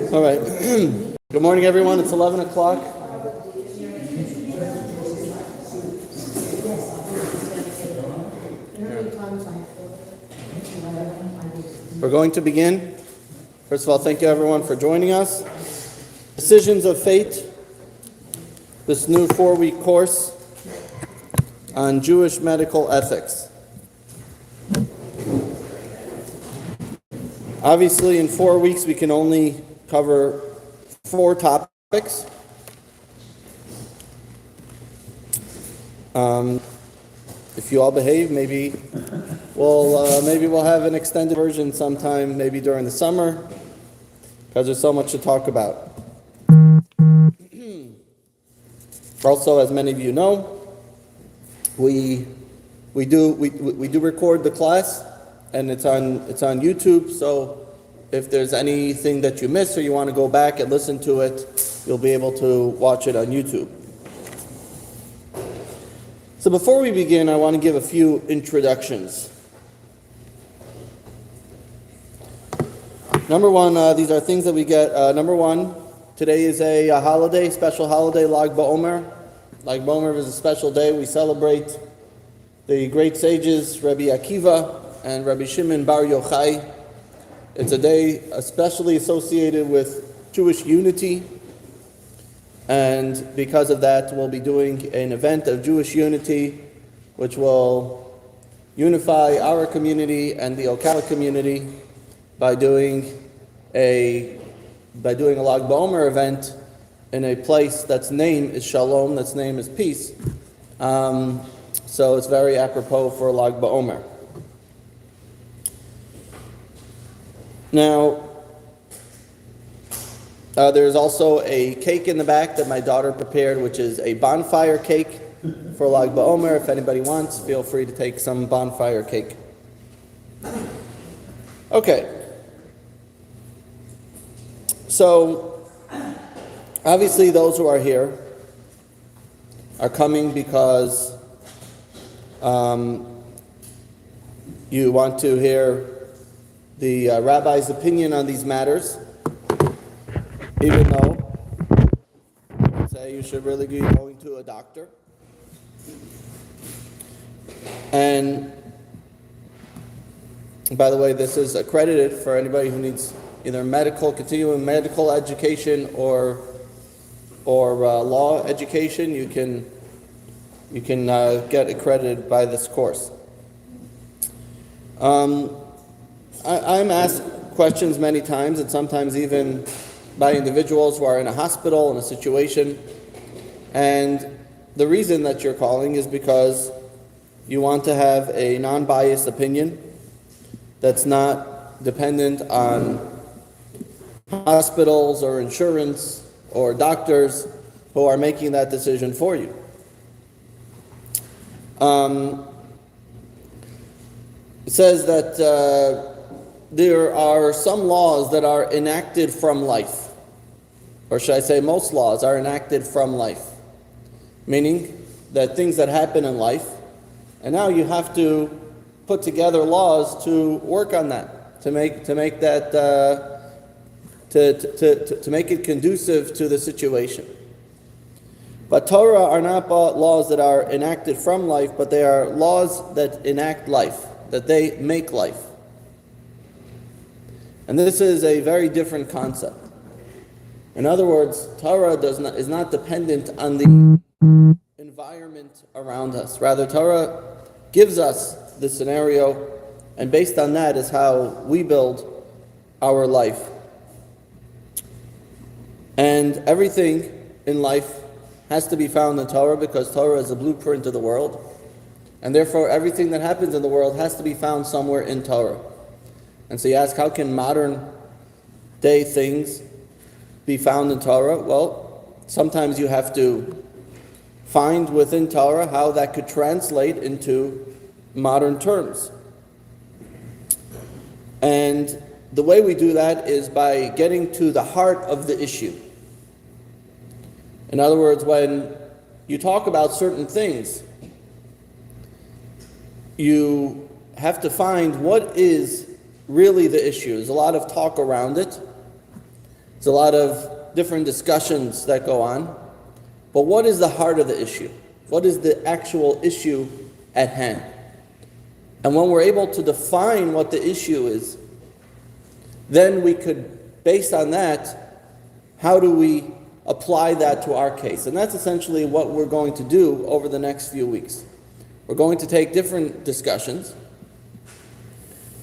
All right. Good morning, everyone. It's 11 o'clock. We're going to begin. First of all, thank you, everyone, for joining us. Decisions of Fate, this new 4-week course on Jewish medical ethics. Obviously, in 4 weeks, we can only cover 4 topics. If you all behave, maybe we'll have an extended version sometime, maybe during the summer, because there's so much to talk about. Also, as many of you know, we do record the class, and it's on YouTube. So if there's anything that you miss or you want to go back and listen to it, you'll be able to watch it on YouTube. So before we begin, I want to give a few introductions. Number one, these are things that we get. Number one, today is a holiday, special holiday, Lag BaOmer. Lag BaOmer is a special day. We celebrate the great sages, Rabbi Akiva and Rabbi Shimon Bar Yochai. It's a day especially associated with Jewish unity. And because of that, we'll be doing an event of Jewish unity, which will unify our community and the Ocala community by doing a Lag BaOmer event in a place that's name is Shalom, that's name is peace. So it's very apropos for Lag BaOmer. Now, there's also a cake in the back that my daughter prepared, which is a bonfire cake for Lag BaOmer. If anybody wants, feel free to take some bonfire cake. Okay. So, obviously those who are here are coming because you want to hear the rabbi's opinion on these matters, even though I would say you should really be going to a doctor. And by the way, this is accredited for anybody who needs either continuing medical education or law education. You can get accredited by this course. I'm asked questions many times, and sometimes even by individuals who are in a hospital, in a situation. And the reason that you're calling is because you want to have a non-biased opinion that's not dependent on hospitals or insurance or doctors who are making that decision for you. It says that there are some laws that are enacted from life, or should I say most laws are enacted from life, meaning that things that happen in life, and now you have to put together laws to work on that, to make that to make it conducive to the situation. But Torah are not laws that are enacted from life, but they are laws that enact life, that they make life. And this is a very different concept. In other words, Torah is not dependent on the environment around us. Rather, Torah gives us the scenario, and based on that is how we build our life. And everything in life has to be found in Torah, because Torah is a blueprint of the world. And therefore, everything that happens in the world has to be found somewhere in Torah. And so you ask, how can modern day things be found in Torah? Well, sometimes you have to find within Torah how that could translate into modern terms. And the way we do that is by getting to the heart of the issue. In other words, when you talk about certain things, you have to find what is really the issue. There's a lot of talk around it, There's a lot of different discussions that go on. But what is the heart of the issue? What is the actual issue at hand? And when we're able to define what the issue is, then we could, based on that, how do we apply that to our case? And that's essentially what we're going to do over the next few weeks. We're going to take different discussions,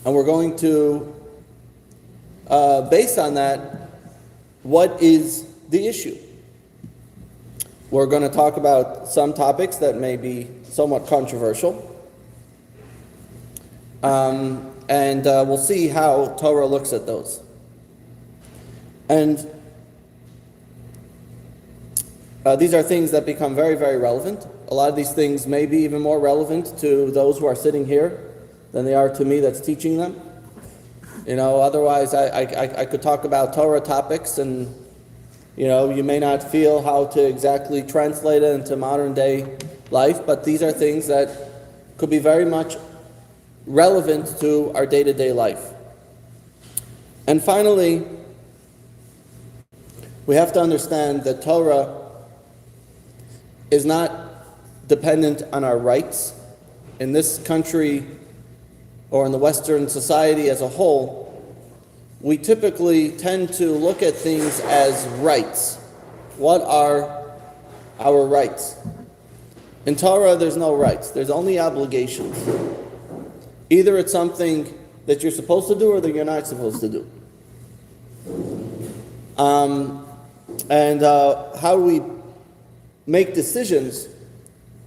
and we're going to, based on that, what is the issue? We're going to talk about some topics that may be somewhat controversial. And we'll see how Torah looks at those. And these are things that become very, very relevant. A lot of these things may be even more relevant to those who are sitting here than they are to me that's teaching them. You know, otherwise I could talk about Torah topics and, you know, you may not feel how to exactly translate it into modern day life, but these are things that could be very much relevant to our day-to-day life. And finally, we have to understand that Torah is not dependent on our rights. In this country, or in the Western society as a whole, we typically tend to look at things as rights. What are our rights? In Torah, there's no rights. There's only obligations. Either it's something that you're supposed to do or that you're not supposed to do. How we make decisions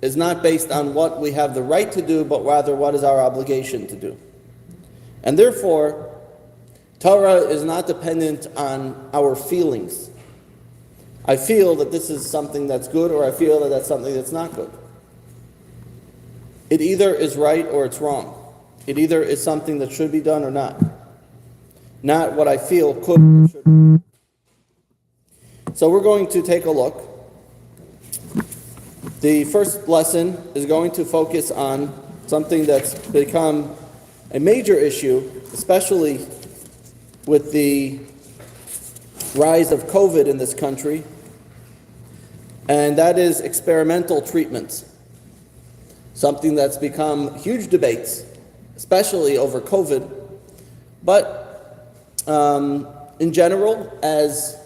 is not based on what we have the right to do, but rather what is our obligation to do. And therefore, Torah is not dependent on our feelings. I feel that this is something that's good, or I feel that that's something that's not good. It either is right or it's wrong. It either is something that should be done or not. Not what I feel could or should be. So we're going to take a look. The first lesson is going to focus on something that's become a major issue, especially with the rise of COVID in this country, and that is experimental treatments. Something that's become huge debates, especially over COVID, but in general, as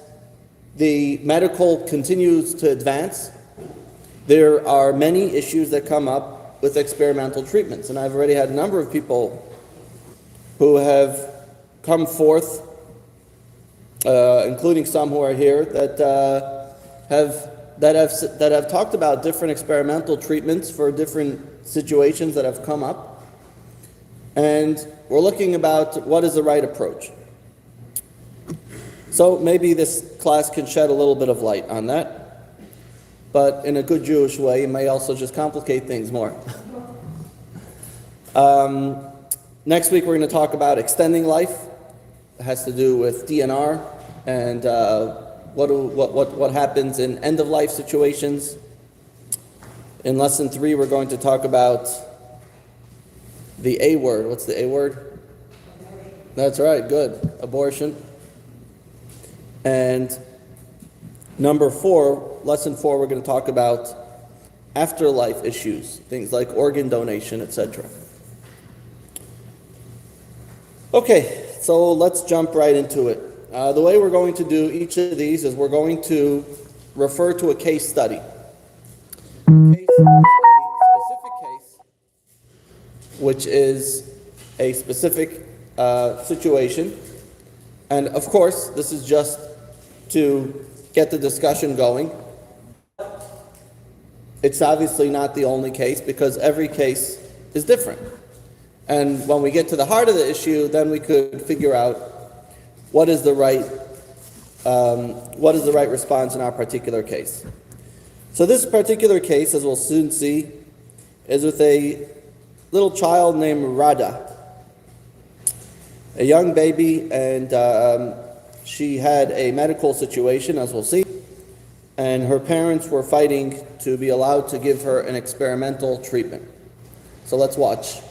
the medical continues to advance, there are many issues that come up with experimental treatments. And I've already had a number of people who have come forth, including some who are here, that have talked about different experimental treatments for different situations that have come up. And we're looking about what is the right approach. So maybe this class can shed a little bit of light on that. But in a good Jewish way, it may also just complicate things more. Next week we're going to talk about extending life. It has to do with DNR and what happens in end-of-life situations. In lesson 3 we're going to talk about the A word. What's the A word? That's right, good. Abortion. And number 4, lesson 4, we're going to talk about afterlife issues, things like organ donation, etc. Okay, so let's jump right into it. The way we're going to do each of these is we're going to refer to a case study. A case is a specific case, which is a specific situation. And of course, this is just to get the discussion going. It's obviously not the only case, because every case is different. And when we get to the heart of the issue, then we could figure out what is the right response in our particular case. So this particular case, as we'll soon see, is with a little child named Rada, a young baby, and she had a medical situation, as we'll see, and her parents were fighting to be allowed to give her an experimental treatment. So let's watch.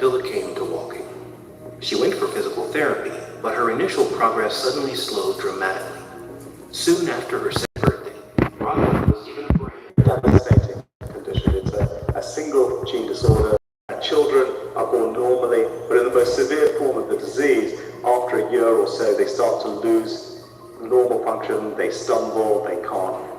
until it came to walking. She went for physical therapy, but her initial progress suddenly slowed dramatically. Soon after her second birthday, Radha was given a brain. Devastating condition. It's a single gene disorder. Children are born normally, but in the most severe form of the disease, after a year or so, they start to lose normal function, they stumble,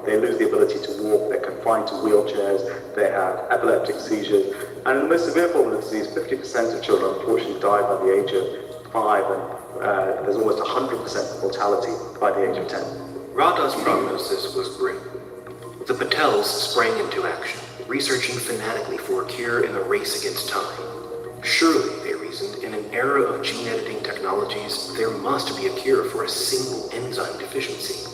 they lose the ability to walk, they're confined to wheelchairs, they have epileptic seizures, and in the most severe form of the disease, 50% of children unfortunately die by the age of 5, and there's almost 100% mortality by the age of 10. Radha's prognosis was grim. The Patels sprang into action, researching fanatically for a cure in the race against time. Surely, they reasoned, in an era of gene editing technologies, there must be a cure for a single enzyme deficiency.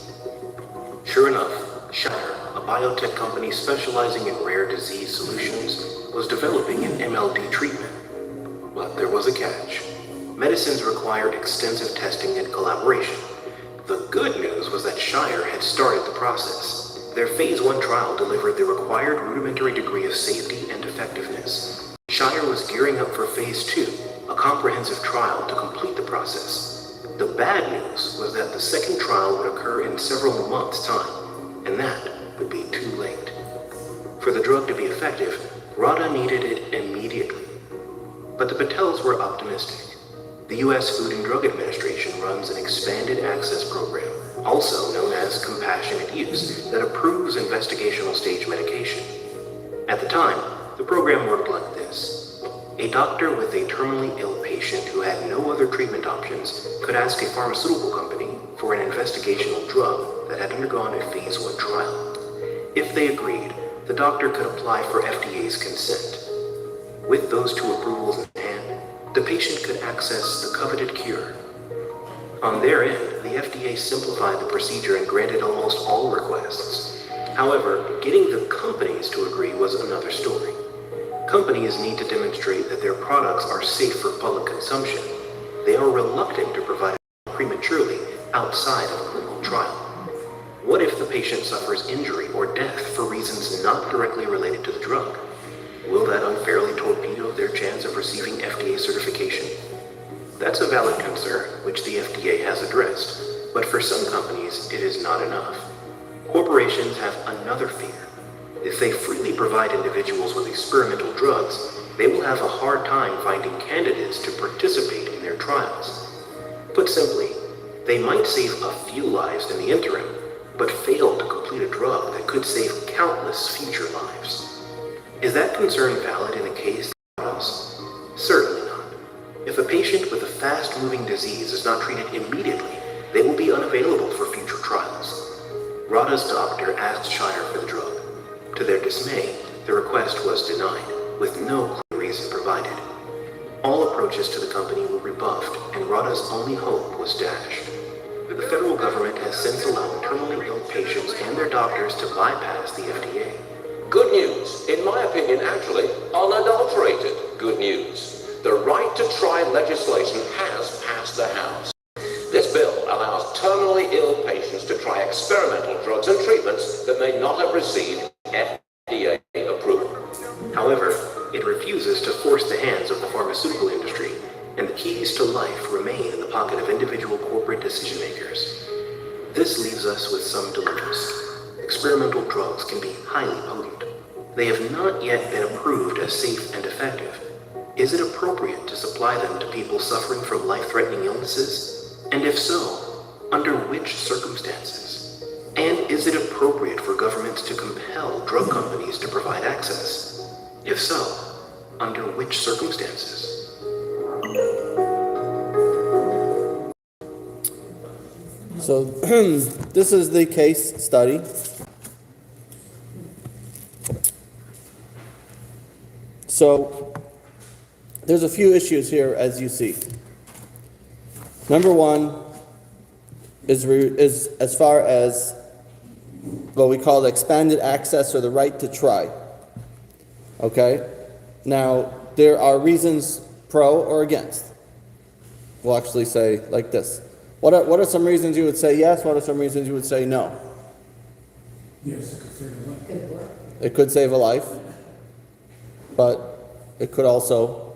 Sure enough, Shire, a biotech company specializing in rare disease solutions, was developing an MLD treatment. But there was a catch. Medicines required extensive testing and collaboration. The good news was that Shire had started the process. Their phase 1 trial delivered the required rudimentary degree of safety and effectiveness. Shire was gearing up for phase 2, a comprehensive trial to complete the process. The bad news was that the second trial would occur in several months' time, and that would be too late. For the drug to be effective, Radha needed it immediately. But the Patels were optimistic. The U.S. Food and Drug Administration runs an expanded access program, also known as compassionate use, that approves investigational stage medication. At the time, the program worked like this. A doctor with a terminally ill patient who had no other treatment options could ask a pharmaceutical company for an investigational drug that had undergone a phase 1 trial. If they agreed, the doctor could apply for FDA's consent. With those two approvals in hand, the patient could access the coveted cure. On their end, the FDA simplified the procedure and granted almost all requests. However, getting the companies to agree was another story. Companies need to demonstrate that their products are safe for public consumption. They are reluctant to provide it prematurely outside of a clinical trial. What if the patient suffers injury or death for reasons not directly related to the drug? Will that unfairly torpedo their chance of receiving FDA certification? That's a valid concern, which the FDA has addressed, but for some companies, it is not enough. Corporations have another fear. If they freely provide individuals with experimental drugs, they will have a hard time finding candidates to participate in their trials. Put simply, they might save a few lives in the interim, but fail to complete a drug that could save countless future lives. Is that concern valid in a case like ours? Certainly not. If a patient with a fast-moving disease is not treated immediately, they will be unavailable for future trials. Radha's doctor asked Shire for the drug. To their dismay, the request was denied, with no clear reason provided. All approaches to the company were rebuffed, and Radha's only hope was dashed. The federal government has since allowed terminally ill patients and their doctors to bypass the FDA. Good news, in my opinion, actually, unadulterated good news. The right to try legislation has passed the House. This bill allows terminally ill patients to try experimental drugs and treatments that may not have received FDA approval. However, it refuses to force the hands of the pharmaceutical industry, and the keys to life remain in the pocket of individual corporate decision makers. This leaves us with some dilemmas. Experimental drugs can be highly potent. They have not yet been approved as safe and effective. Is it appropriate to supply them to people suffering from life-threatening illnesses? And if so, under which circumstances? And is it appropriate for governments to compel drug companies to provide access? If so, under which circumstances? So this is the case study. So there's a few issues here, as you see. Number one is as far as what we call expanded access or the right to try. Okay? Now, there are reasons pro or against. We'll actually say like this. What are some reasons you would say yes? What are some reasons you would say no? Yes, it could save a life. It could save a life, but it could also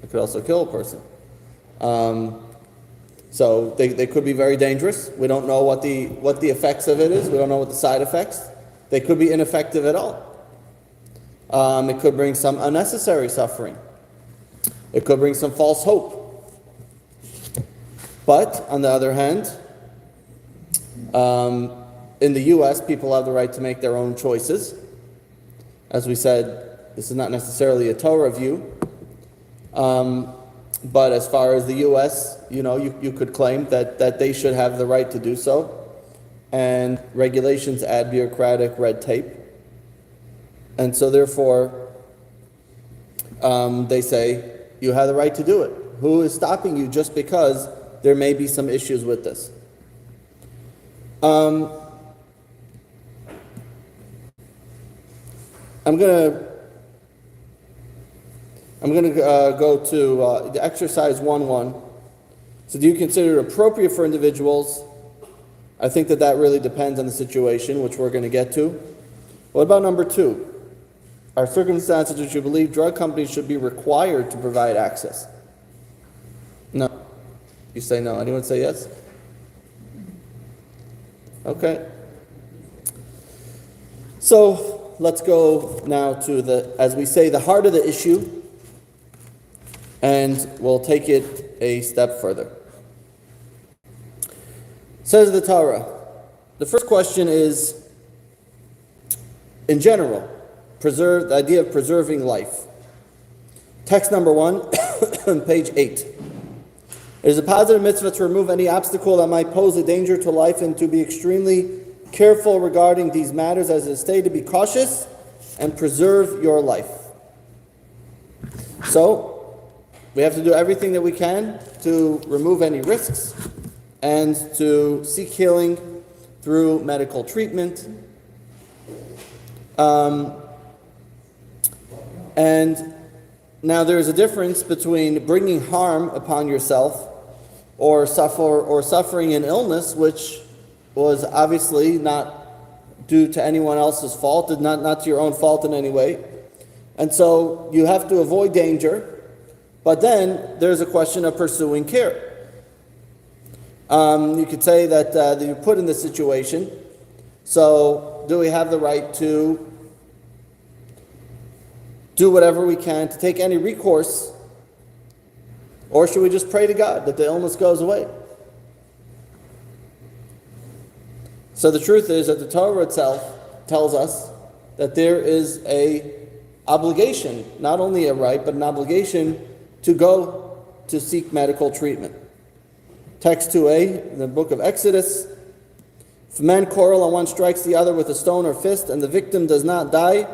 It could also kill a person. So they could be very dangerous. We don't know what the effects of it is. We don't know what the side effects. They could be ineffective at all. It could bring some unnecessary suffering. It could bring some false hope. But on the other hand, in the U.S., people have the right to make their own choices. As we said, this is not necessarily a Torah view. But as far as the U.S., you could claim that they should have the right to do so. And regulations add bureaucratic red tape. And so therefore, they say, you have the right to do it. Who is stopping you just because there may be some issues with this? I'm gonna go to the exercise 1.1. So do you consider it appropriate for individuals? I think that really depends on the situation, which we're going to get to. What about number 2? Are circumstances which you believe drug companies should be required to provide access? No. You say no. Anyone say yes? Okay. So let's go now to as we say, the heart of the issue, and we'll take it a step further. Says the Torah. The first question is, in general, the idea of preserving life. Text number 1, on page 8. It is a positive mitzvah to remove any obstacle that might pose a danger to life and to be extremely careful regarding these matters, as it is stated, be cautious and preserve your life. So, we have to do everything that we can to remove any risks and to seek healing through medical treatment. And now there is a difference between bringing harm upon yourself or suffering an illness which was obviously not due to anyone else's fault, not to your own fault in any way. And so you have to avoid danger, but then there's a question of pursuing care. You could say that you're put in this situation, so do we have the right to do whatever we can to take any recourse, or should we just pray to God that the illness goes away? So the truth is that the Torah itself tells us that there is a obligation, not only a right, but an obligation to go to seek medical treatment. Text 2a, in the book of Exodus, if a man quarrel and one strikes the other with a stone or fist, and the victim does not die,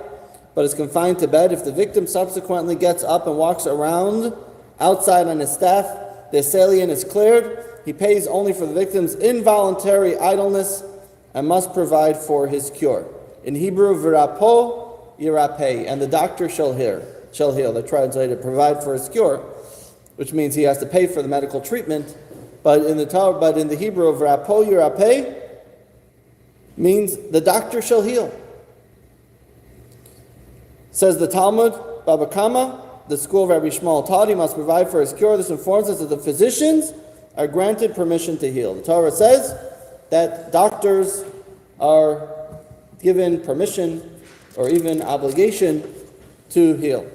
but is confined to bed, if the victim subsequently gets up and walks around outside on his staff, the assailant is cleared. He pays only for the victim's involuntary idleness and must provide for his cure. In Hebrew, v'rapo yirapeh, and the doctor shall heal. They translated provide for his cure, which means he has to pay for the medical treatment. But in the Hebrew, v'rapo yirapeh means the doctor shall heal. Says the Talmud, Baba Kama, the school of Rabbi Shmuel taught he must provide for his cure. This informs us that the physicians are granted permission to heal. The Torah says that doctors are given permission or even obligation to heal.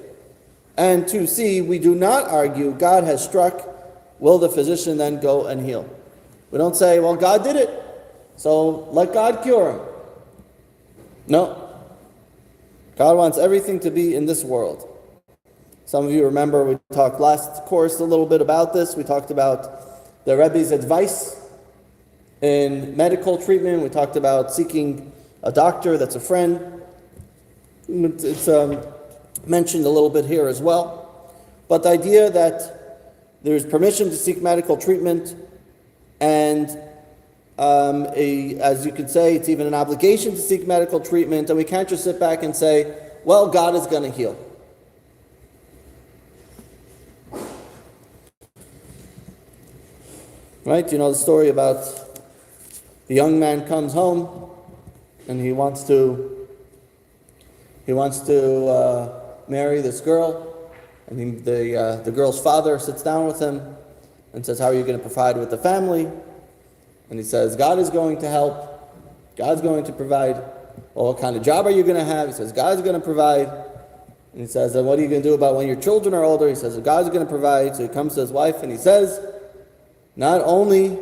And to see, we do not argue God has struck, will the physician then go and heal? We don't say, well, God did it, so let God cure him. No. God wants everything to be in this world. Some of you remember we talked last course a little bit about this. We talked about the Rebbe's advice in medical treatment. We talked about seeking a doctor that's a friend. It's mentioned a little bit here as well. But the idea that there's permission to seek medical treatment, and as you could say, it's even an obligation to seek medical treatment, and we can't just sit back and say, well, God is going to heal. Right? You know the story about the young man comes home and he wants to marry this girl, And the girl's father sits down with him and says, how are you going to provide with the family? And he says, God is going to help. God's going to provide. Well, what kind of job are you going to have? He says, God's going to provide. And he says, then what are you going to do about when your children are older? He says, God's going to provide. So he comes to his wife and he says, not only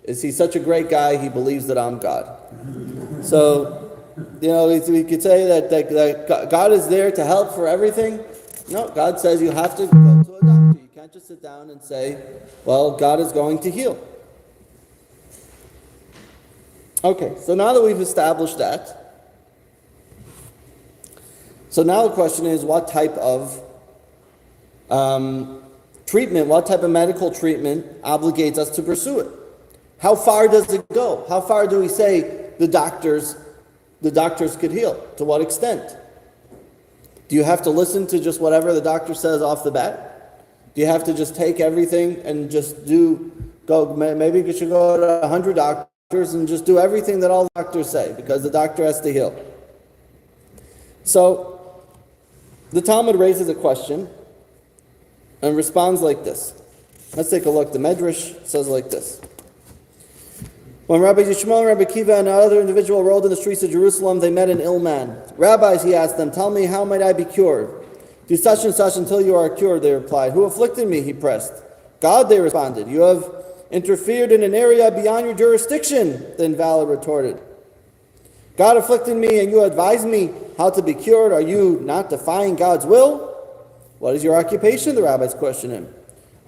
is he such a great guy, he believes that I'm God. So, we could say that God is there to help for everything. No, God says you have to go to a doctor. You can't just sit down and say, well, God is going to heal. Okay, so now that we've established that, so now the question is, what type of treatment, what type of medical treatment obligates us to pursue it? How far does it go? How far do we say the doctors could heal? To what extent? Do you have to listen to just whatever the doctor says off the bat? Do you have to just take everything and just maybe you should go to 100 doctors and just do everything that all the doctors say because the doctor has to heal? So, the Talmud raises a question and responds like this. Let's take a look. The Medrash says like this. When Rabbi Yishmael and Rabbi Kiva and another individual rode in the streets of Jerusalem, they met an ill man. Rabbis, he asked them, tell me, how might I be cured? Do such and such until you are cured, they replied. Who afflicted me, he pressed. God, they responded. You have interfered in an area beyond your jurisdiction, the invalid retorted. God afflicted me and you advise me how to be cured. Are you not defying God's will? What is your occupation? The rabbis questioned him.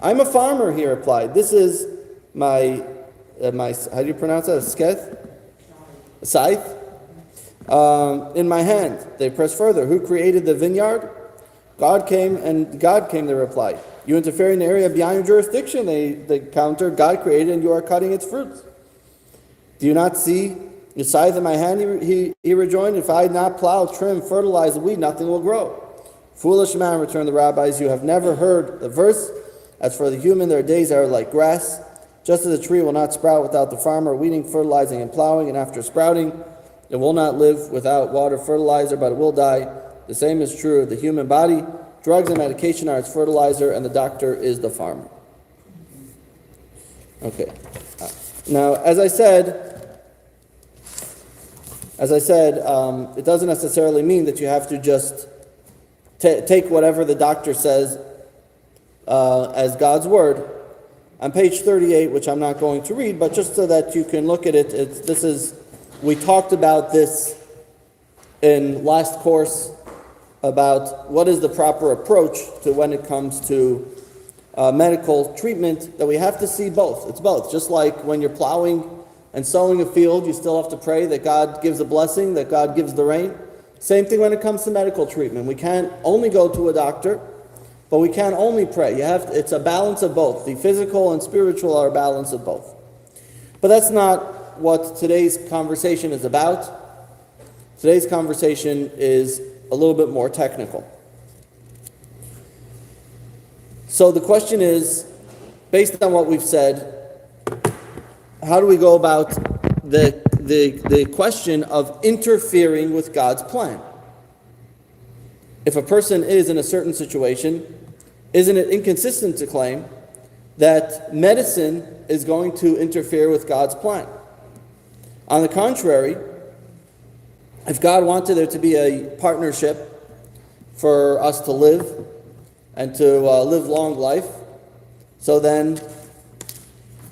I'm a farmer, he replied. This is my how do you pronounce that? A scythe? In my hand. They pressed further. Who created the vineyard? God came, they replied. You interfere in the area beyond your jurisdiction, they countered. God created and you are cutting its fruits. Do you not see the scythe in my hand? He rejoined. If I had not plow, trim, fertilize the weed, nothing will grow. Foolish man, returned the rabbis, you have never heard the verse. As for the human, their days are like grass. Just as a tree will not sprout without the farmer weeding, fertilizing, and plowing, and after sprouting, it will not live without water, fertilizer, but it will die. The same is true of the human body. Drugs and medication are its fertilizer, and the doctor is the farmer. Okay. Now, as I said, it doesn't necessarily mean that you have to just take whatever the doctor says as God's word. On page 38, which I'm not going to read, but just so that you can look at it, we talked about this in last course about what is the proper approach to when it comes to medical treatment, that we have to see both. It's both. Just like when you're plowing and sowing a field, you still have to pray that God gives a blessing, that God gives the rain. Same thing when it comes to medical treatment. We can't only go to a doctor, but we can't only pray. It's a balance of both. The physical and spiritual are a balance of both. But that's not what today's conversation is about. Today's conversation is a little bit more technical. So the question is, based on what we've said, how do we go about the question of interfering with God's plan? If a person is in a certain situation, isn't it inconsistent to claim that medicine is going to interfere with God's plan? On the contrary, if God wanted there to be a partnership for us to live and to live long life, so then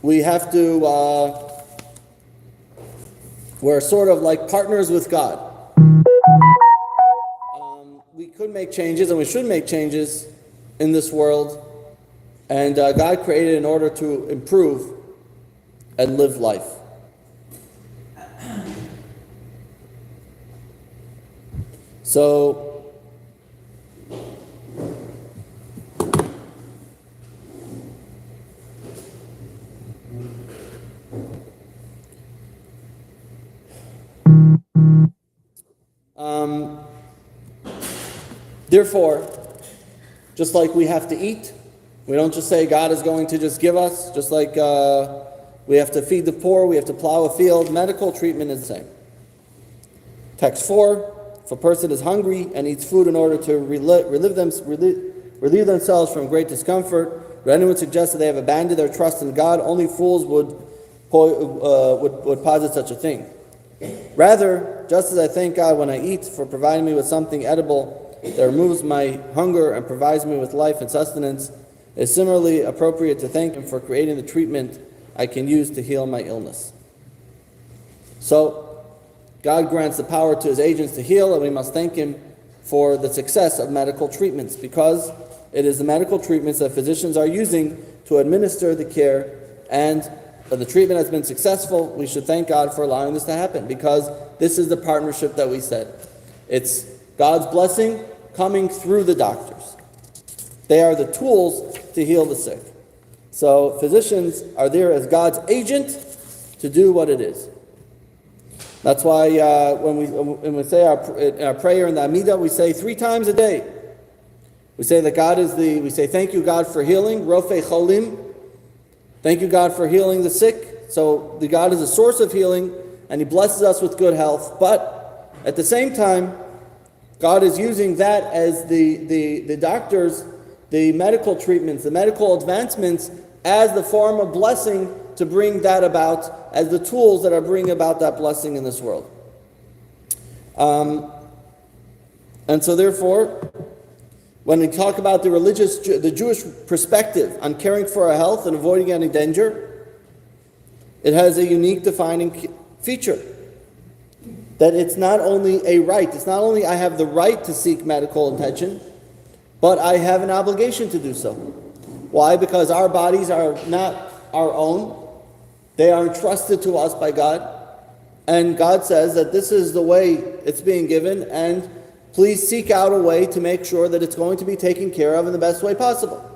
we have to, we're sort of like partners with God. We could make changes and we should make changes in this world, and God created in order to improve and live life. So, therefore, just like we have to eat, we don't just say God is going to just give us, just like we have to feed the poor, we have to plow a field. Medical treatment is the same. Text 4, if a person is hungry and eats food in order to relieve relieve themselves from great discomfort. Would anyone suggest that they have abandoned their trust in God? Only fools would posit such a thing. Rather, just as I thank God when I eat for providing me with something edible that removes my hunger and provides me with life and sustenance, it is similarly appropriate to thank Him for creating the treatment I can use to heal my illness. So, God grants the power to His agents to heal, and we must thank Him for the success of medical treatments, because it is the medical treatments that physicians are using to administer the care, and when the treatment has been successful, we should thank God for allowing this to happen, because this is the partnership that we said. It's God's blessing coming through the doctors. They are the tools to heal the sick. So physicians are there as God's agent to do what it is. That's why when we say our prayer in the Amidah, we say 3 times a day. We say that we say thank you God for healing, Rofei Cholim. Thank you God for healing the sick. So the God is a source of healing, and He blesses us with good health. But at the same time, God is using that as the doctors, the medical treatments, the medical advancements, as the form of blessing to bring that about, as the tools that are bringing about that blessing in this world. And so therefore, when we talk about the Jewish perspective on caring for our health and avoiding any danger, it has a unique defining feature. That it's not only a right, it's not only I have the right to seek medical attention, but I have an obligation to do so. Why? Because our bodies are not our own. They are entrusted to us by God. And God says that this is the way it's being given, and please seek out a way to make sure that it's going to be taken care of in the best way possible.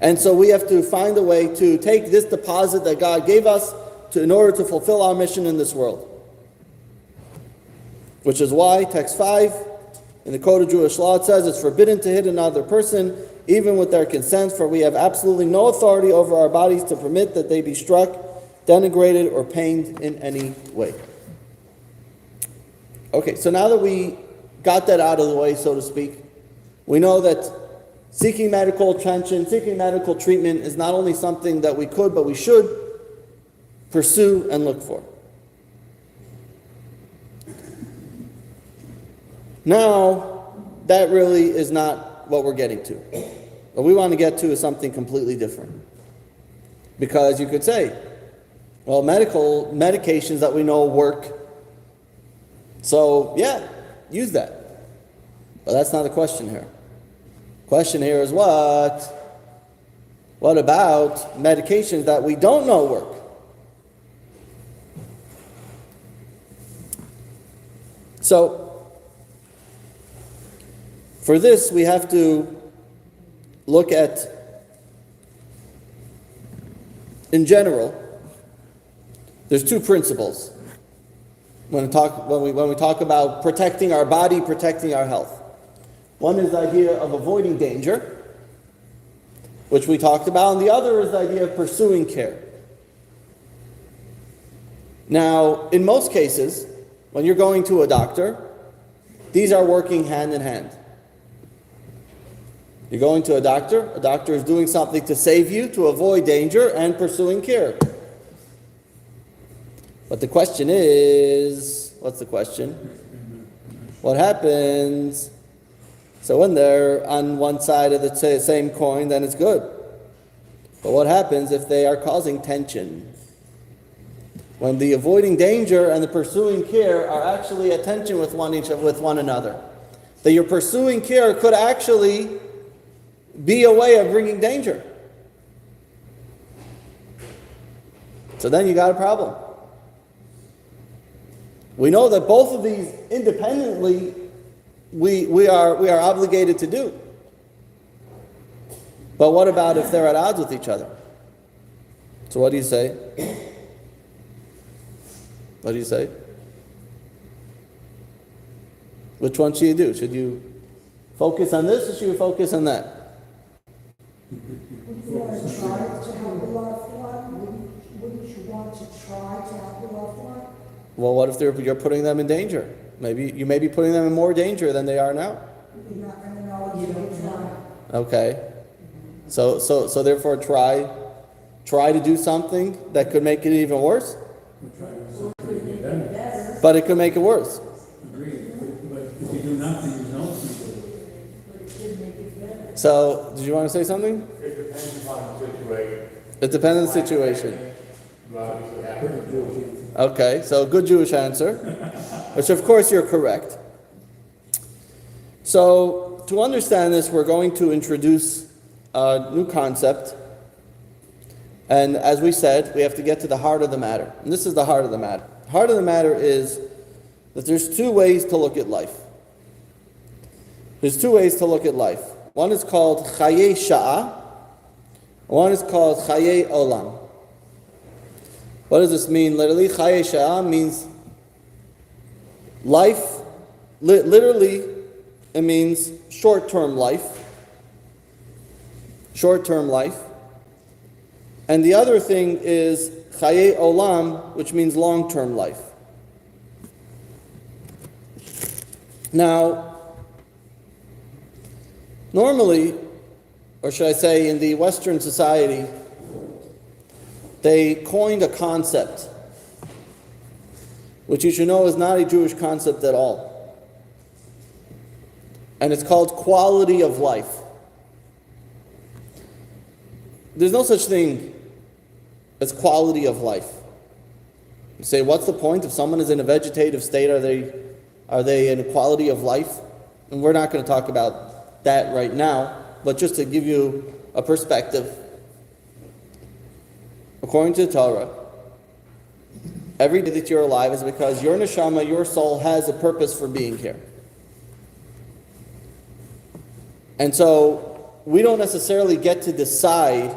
And so we have to find a way to take this deposit that God gave us in order to fulfill our mission in this world. Which is why, text 5, in the Code of Jewish Law, it says it's forbidden to hit another person, even with their consent, for we have absolutely no authority over our bodies to permit that they be struck, denigrated, or pained in any way. Okay, so now that we got that out of the way, so to speak, we know that seeking medical attention, seeking medical treatment is not only something that we could, but we should pursue and look for. Now, that really is not what we're getting to. What we want to get to is something completely different. Because you could say, well, medications that we know work, so yeah, use that. But that's not the question here. The question here is what? What about medications that we don't know work? So, for this, we have to look at, in general, there's 2 principles when we talk about protecting our body, protecting our health. One is the idea of avoiding danger, which we talked about, and the other is the idea of pursuing care. Now, in most cases, when you're going to a doctor, these are working hand in hand. You're going to a doctor is doing something to save you, to avoid danger, and pursuing care. But the question is, what's the question? What happens? So when they're on one side of the same coin, then it's good. But what happens if they are causing tension? When the avoiding danger and the pursuing care are actually at tension with one another. That your pursuing care could actually be a way of bringing danger. So then you got a problem. We know that both of these independently we are obligated to do. But what about if they're at odds with each other? So what do you say? What do you say? Which one should you do? Should you focus on this or should you focus on that? Would you want to try to help your loved one? Wouldn't you want to try to help your loved one? Well, what if you're putting them in danger? Maybe you may be putting them in more danger than they are now. You're not going to know until Okay. So therefore try to do something that could make it even worse. But it could make it worse. Agreed, but if you do nothing, you don't. So, did you want to say something? It depends upon the situation. It depends on the situation. You obviously have to. Okay, so good Jewish answer, which of course you're correct. So, to understand this, we're going to introduce a new concept. And as we said, we have to get to the heart of the matter. And this is the heart of the matter. The heart of the matter is that there's two ways to look at life. There's two ways to look at life. One is called Chaye Sha'ah. One is called Chaye Olam. What does this mean? Literally, Chaye Sha'ah means life. Literally, it means short-term life. Short-term life. And the other thing is Chaye Olam, which means long-term life. Now, normally, or should I say in the Western society, they coined a concept, which you should know is not a Jewish concept at all. And it's called quality of life. There's no such thing as quality of life. You say, what's the point? If someone is in a vegetative state, are they in a quality of life? And we're not going to talk about that right now, but just to give you a perspective. According to the Torah, every day that you're alive is because your neshama, your soul, has a purpose for being here. And so, we don't necessarily get to decide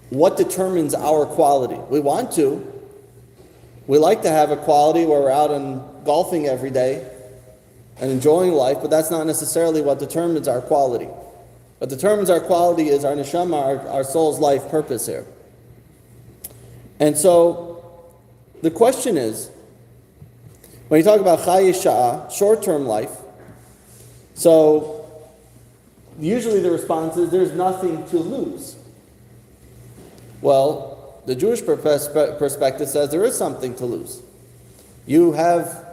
what determines our quality. We want to. We like to have a quality where we're out and golfing every day and enjoying life, but that's not necessarily what determines our quality. What determines our quality is our neshama, our soul's life purpose here. And so, the question is, when you talk about Chaye Sha'ah, short-term life, so usually the response is there's nothing to lose. Well, the Jewish perspective says there is something to lose. You have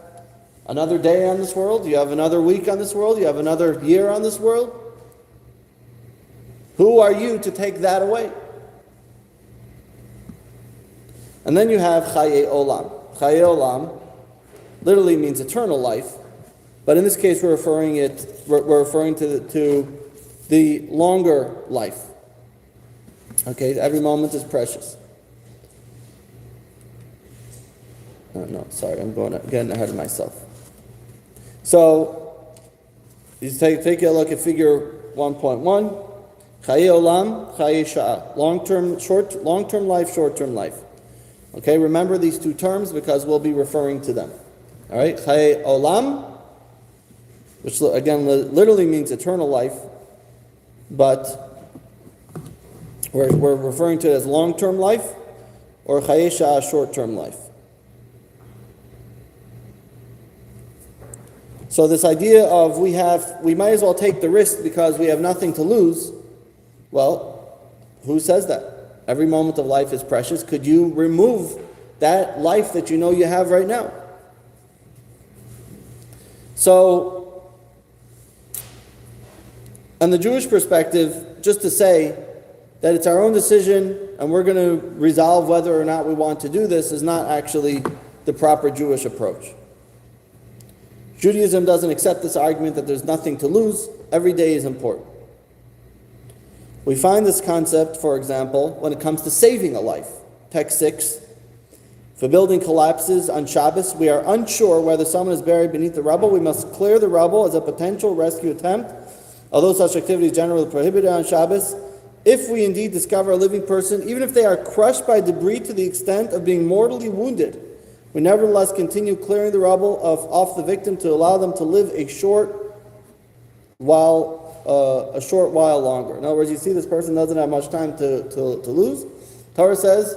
another day on this world, you have another week on this world, you have another year on this world. Who are you to take that away? And then you have Chaye Olam. Chaye Olam literally means eternal life, but in this case we're referring to the longer life. Okay, every moment is precious. No, sorry, I'm getting ahead of myself. So, you take a look at figure 1.1. Chaye Olam, Chaye Sha'ah. Long-term life, short-term life. Okay, remember these two terms because we'll be referring to them. All right, Chaye Olam, which again literally means eternal life, but we're referring to it as long-term life, or Chaye Sha'ah, short-term life. So this idea of we might as well take the risk because we have nothing to lose. Well, who says that? Every moment of life is precious. Could you remove that life that you know you have right now? So, on the Jewish perspective, just to say that it's our own decision and we're going to resolve whether or not we want to do this is not actually the proper Jewish approach. Judaism doesn't accept this argument that there's nothing to lose. Every day is important. We find this concept, for example, when it comes to saving a life. Text 6. If a building collapses on Shabbos, we are unsure whether someone is buried beneath the rubble. We must clear the rubble as a potential rescue attempt, although such activity is generally prohibited on Shabbos. If we indeed discover a living person, even if they are crushed by debris to the extent of being mortally wounded, we nevertheless continue clearing the rubble off the victim to allow them to live a short while longer. In other words, you see this person doesn't have much time to lose. Torah says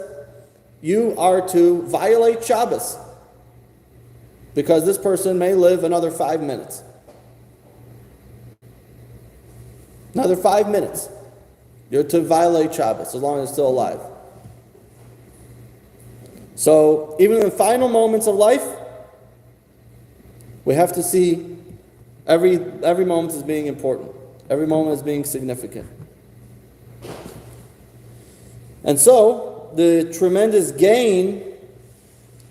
you are to violate Shabbos because this person may live another 5 minutes. Another 5 minutes. You're to violate Shabbos, as long as it's still alive. So, even in the final moments of life, we have to see every moment as being important. Every moment as being significant. And so, the tremendous gain,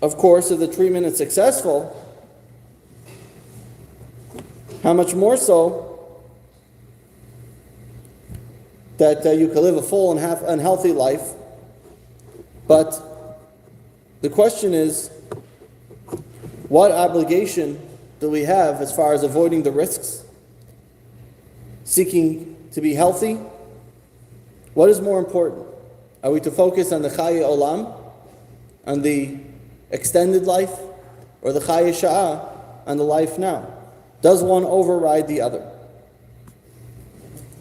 of course, if the treatment is successful, how much more so that you can live a full and healthy life. But the question is, what obligation do we have as far as avoiding the risks, seeking to be healthy? What is more important? Are we to focus on the Chaye Olam, on the extended life, or the Chaye Sha'ah, on the life now? Does one override the other?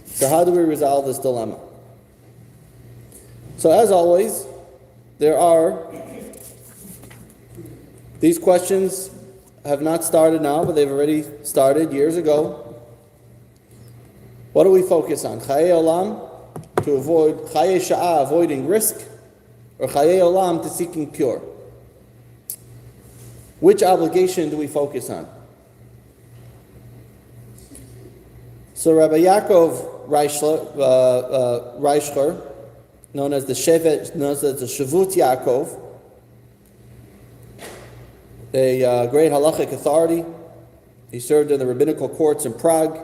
So how do we resolve this dilemma? So as always, these questions have not started now, but they've already started years ago. What do we focus on? Chaye Olam, to avoid Chaye Sha'ah, avoiding risk, or Chaye Olam, to seeking cure? Which obligation do we focus on? So Rabbi Yaakov Reichler, known as the Shavut Yaakov, a great halachic authority. He served in the rabbinical courts in Prague,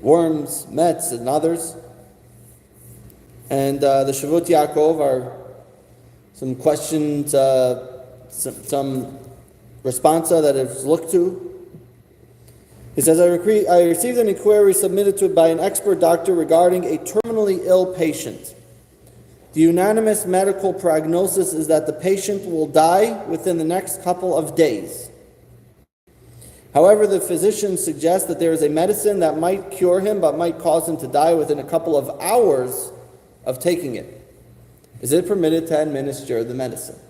Worms, Metz, and others. And the Shavut Yaakov are some questions, some responsa that is looked to. He says, I received an inquiry submitted to by an expert doctor regarding a terminally ill patient. The unanimous medical prognosis is that the patient will die within the next couple of days. However, the physician suggests that there is a medicine that might cure him but might cause him to die within a couple of hours of taking it. Is it permitted to administer the medicine?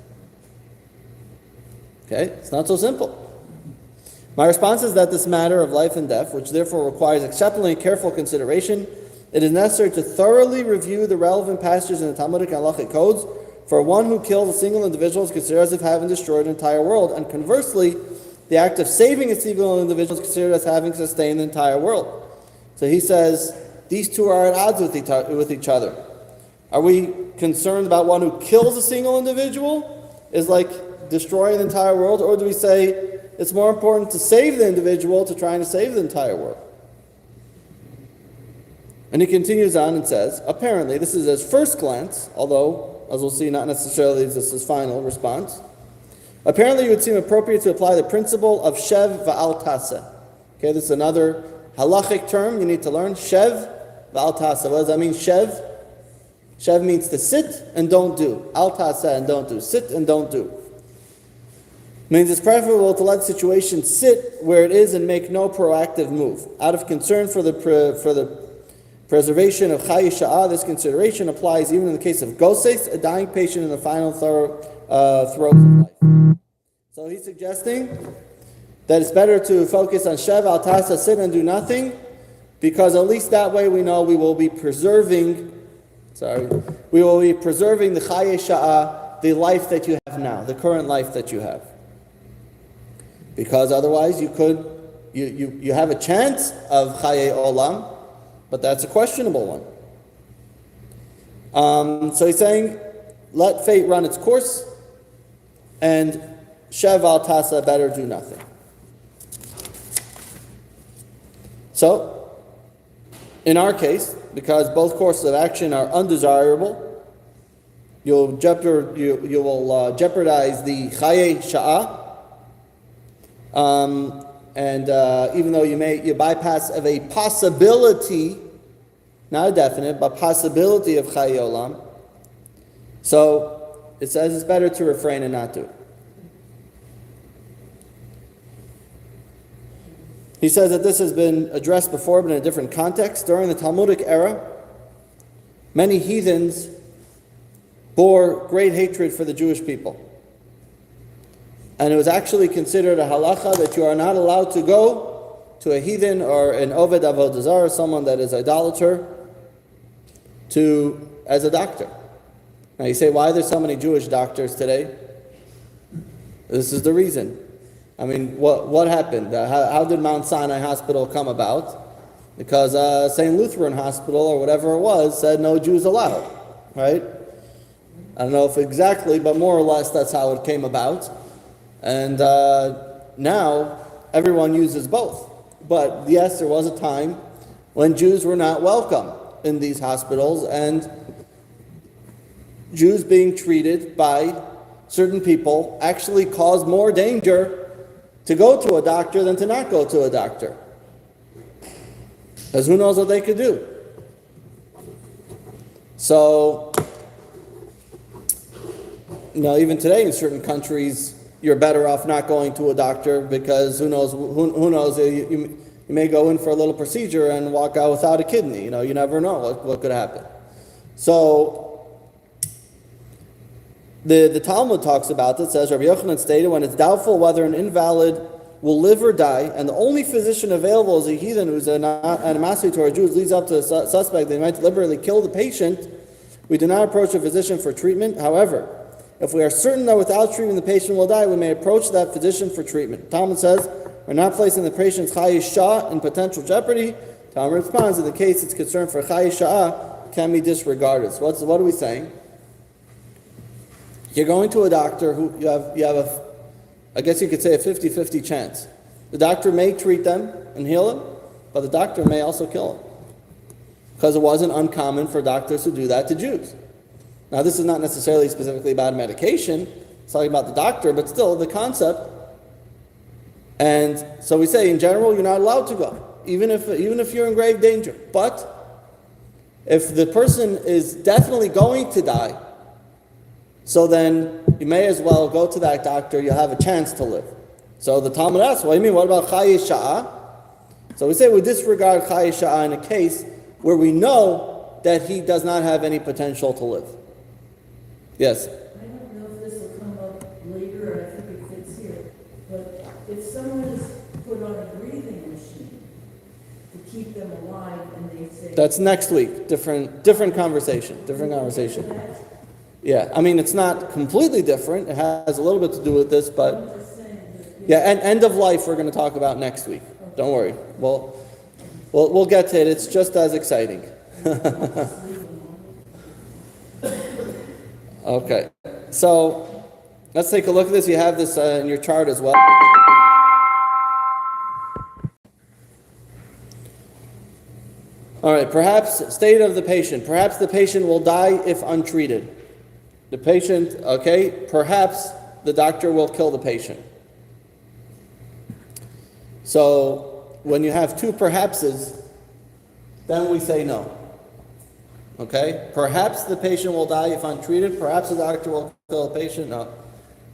Okay, it's not so simple. My response is that this matter of life and death, which therefore requires exceptionally careful consideration, it is necessary to thoroughly review the relevant passages in the Talmudic and Halachic codes. For one who kills a single individual is considered as if having destroyed an entire world, and conversely, the act of saving a single individual is considered as having sustained the entire world. So he says, these two are at odds with each other. Are we concerned about one who kills a single individual is like destroying the entire world, or do we say it's more important to save the individual to trying to save the entire world? And he continues on and says, apparently, this is his first glance, although, as we'll see, not necessarily this is his final response. Apparently, it would seem appropriate to apply the principle of shev va'al taseh. Okay, this is another halachic term you need to learn. Shev va'al taseh. What does that mean, shev? Shev means to sit and don't do. Al taseh and don't do. Sit and don't do. Means it's preferable to let the situation sit where it is and make no proactive move. Out of concern for the preservation of Chaye Sha'ah, this consideration applies even in the case of Goses, a dying patient in the final throes of life. So he's suggesting that it's better to focus on Shev al Tasa, sit and do nothing, because at least that way we know we will be preserving the Chaye Sha'ah, the life that you have now, the current life that you have. Because otherwise you have a chance of Chaye Olam, but that's a questionable one. So he's saying, let fate run its course, and Shev al Tasa, better do nothing. So, in our case, because both courses of action are undesirable, you will jeopardize the Chaye Sha'ah, and even though you bypass of a possibility, not a definite, but possibility of Chaye Olam, so it says it's better to refrain and not do it. He says that this has been addressed before, but in a different context. During the Talmudic era, many heathens bore great hatred for the Jewish people. And it was actually considered a halacha that you are not allowed to go to a heathen or an Oved Avodah Zarah, someone that is idolater, as a doctor. Now you say, why are there so many Jewish doctors today? This is the reason. I mean, what happened? How did Mount Sinai Hospital come about? Because St. Lutheran Hospital or whatever it was said no Jews allowed, right? I don't know if exactly, but more or less that's how it came about. And now everyone uses both. But yes, there was a time when Jews were not welcome in these hospitals, and Jews being treated by certain people actually caused more danger to go to a doctor than to not go to a doctor. Because who knows what they could do. So, even today in certain countries, you're better off not going to a doctor because who knows, you may go in for a little procedure and walk out without a kidney. You never know what could happen. So, the Talmud talks about it, says, Rabbi Yochanan stated, when it's doubtful whether an invalid will live or die, and the only physician available is a heathen who's an animosity to our Jews, leads up to a suspect they might deliberately kill the patient, we do not approach a physician for treatment. However, if we are certain that without treatment the patient will die, we may approach that physician for treatment. Talmud says, we're not placing the patient's chayi shah in potential jeopardy. Talmud responds, in the case it's concerned for chayi shah, can be disregarded. So what are we saying? You're going to a doctor who you have I guess you could say a 50-50 chance. The doctor may treat them and heal them, but the doctor may also kill them. Because it wasn't uncommon for doctors to do that to Jews. Now this is not necessarily specifically about medication, it's talking about the doctor, but still the concept. And so we say in general you're not allowed to go, even if you're in grave danger. But if the person is definitely going to die, so then you may as well go to that doctor, you'll have a chance to live. So the Talmud asks, what do you mean, what about chayi sha'ah? So we say we disregard chayi sha'ah in a case where we know that he does not have any potential to live. Yes? I don't know if this will come up later, or I think it fits here, but if someone is put on a breathing machine to keep them alive and they say... That's next week, different conversation. Yeah, I mean, it's not completely different. It has a little bit to do with this, but yeah, and end of life we're going to talk about next week. Don't worry. We'll get to it. It's just as exciting. Okay, so let's take a look at this. You have this in your chart as well. All right, perhaps state of the patient. Perhaps the patient will die if untreated. The patient, perhaps the doctor will kill the patient. So when you have two perhapses, then we say no. Okay? Perhaps the patient will die if untreated. Perhaps the doctor will kill the patient. No.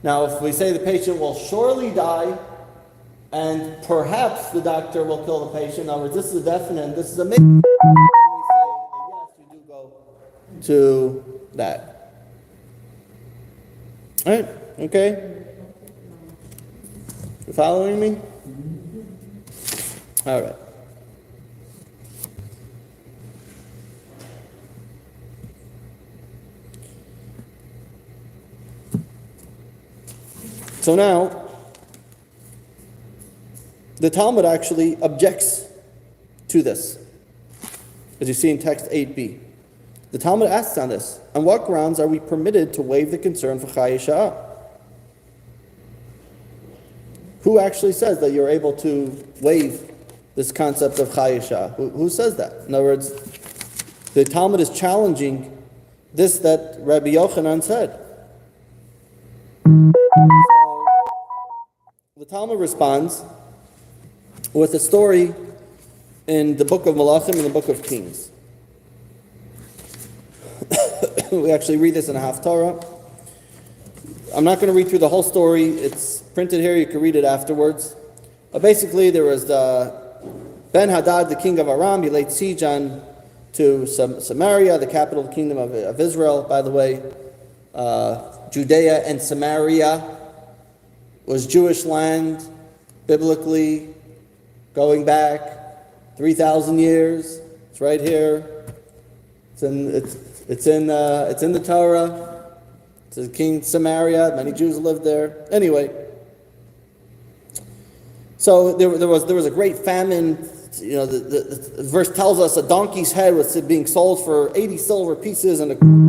Now, if we say the patient will surely die, and perhaps the doctor will kill the patient, in other words, this is a definite, this is a maybe, then we say, yes, we do go to that. All right, okay? You following me? All right. So now, the Talmud actually objects to this, as you see in text 8b. The Talmud asks on this, on what grounds are we permitted to waive the concern for chayi sha'ah? Who actually says that you're able to waive this concept of chayi sha'ah? Who says that? In other words, the Talmud is challenging this that Rabbi Yochanan said. So, the Talmud responds with a story in the book of Malachim and the book of Kings. We actually read this in a Haftarah. I'm not going to read through the whole story. It's printed here. You can read it afterwards. But basically, there was Ben-Hadad, the king of Aram. He laid siege to Samaria, the capital of the kingdom of Israel. By the way, Judea and Samaria was Jewish land, biblically. going back 3,000 years. It's right here. It's in the Torah. It's in King Samaria. Many Jews lived there. Anyway, so there was a great famine. You know, the verse tells us a donkey's head was being sold for 80 silver pieces, and a cow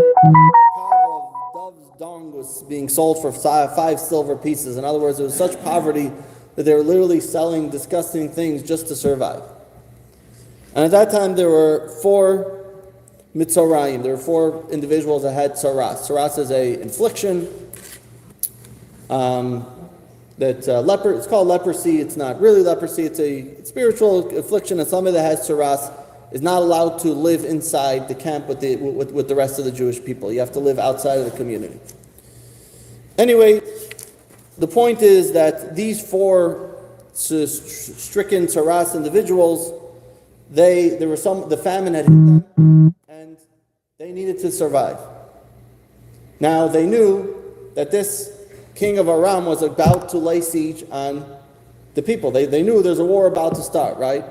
of dove's dung was being sold for 5 silver pieces. In other words, there was such poverty that they were literally selling disgusting things just to survive. And at that time, there were 4 Mitzorayim. There were 4 individuals that had tsaras. Tsaras is a infliction. It's called leprosy. It's not really leprosy. It's a spiritual affliction, and somebody that has tsaras is not allowed to live inside the camp with the rest of the Jewish people. You have to live outside of the community. Anyway, the point is that these 4 stricken tsaras individuals, the famine had hit them, and they needed to survive. Now they knew that this king of Aram was about to lay siege on the people. They knew there's a war about to start, right?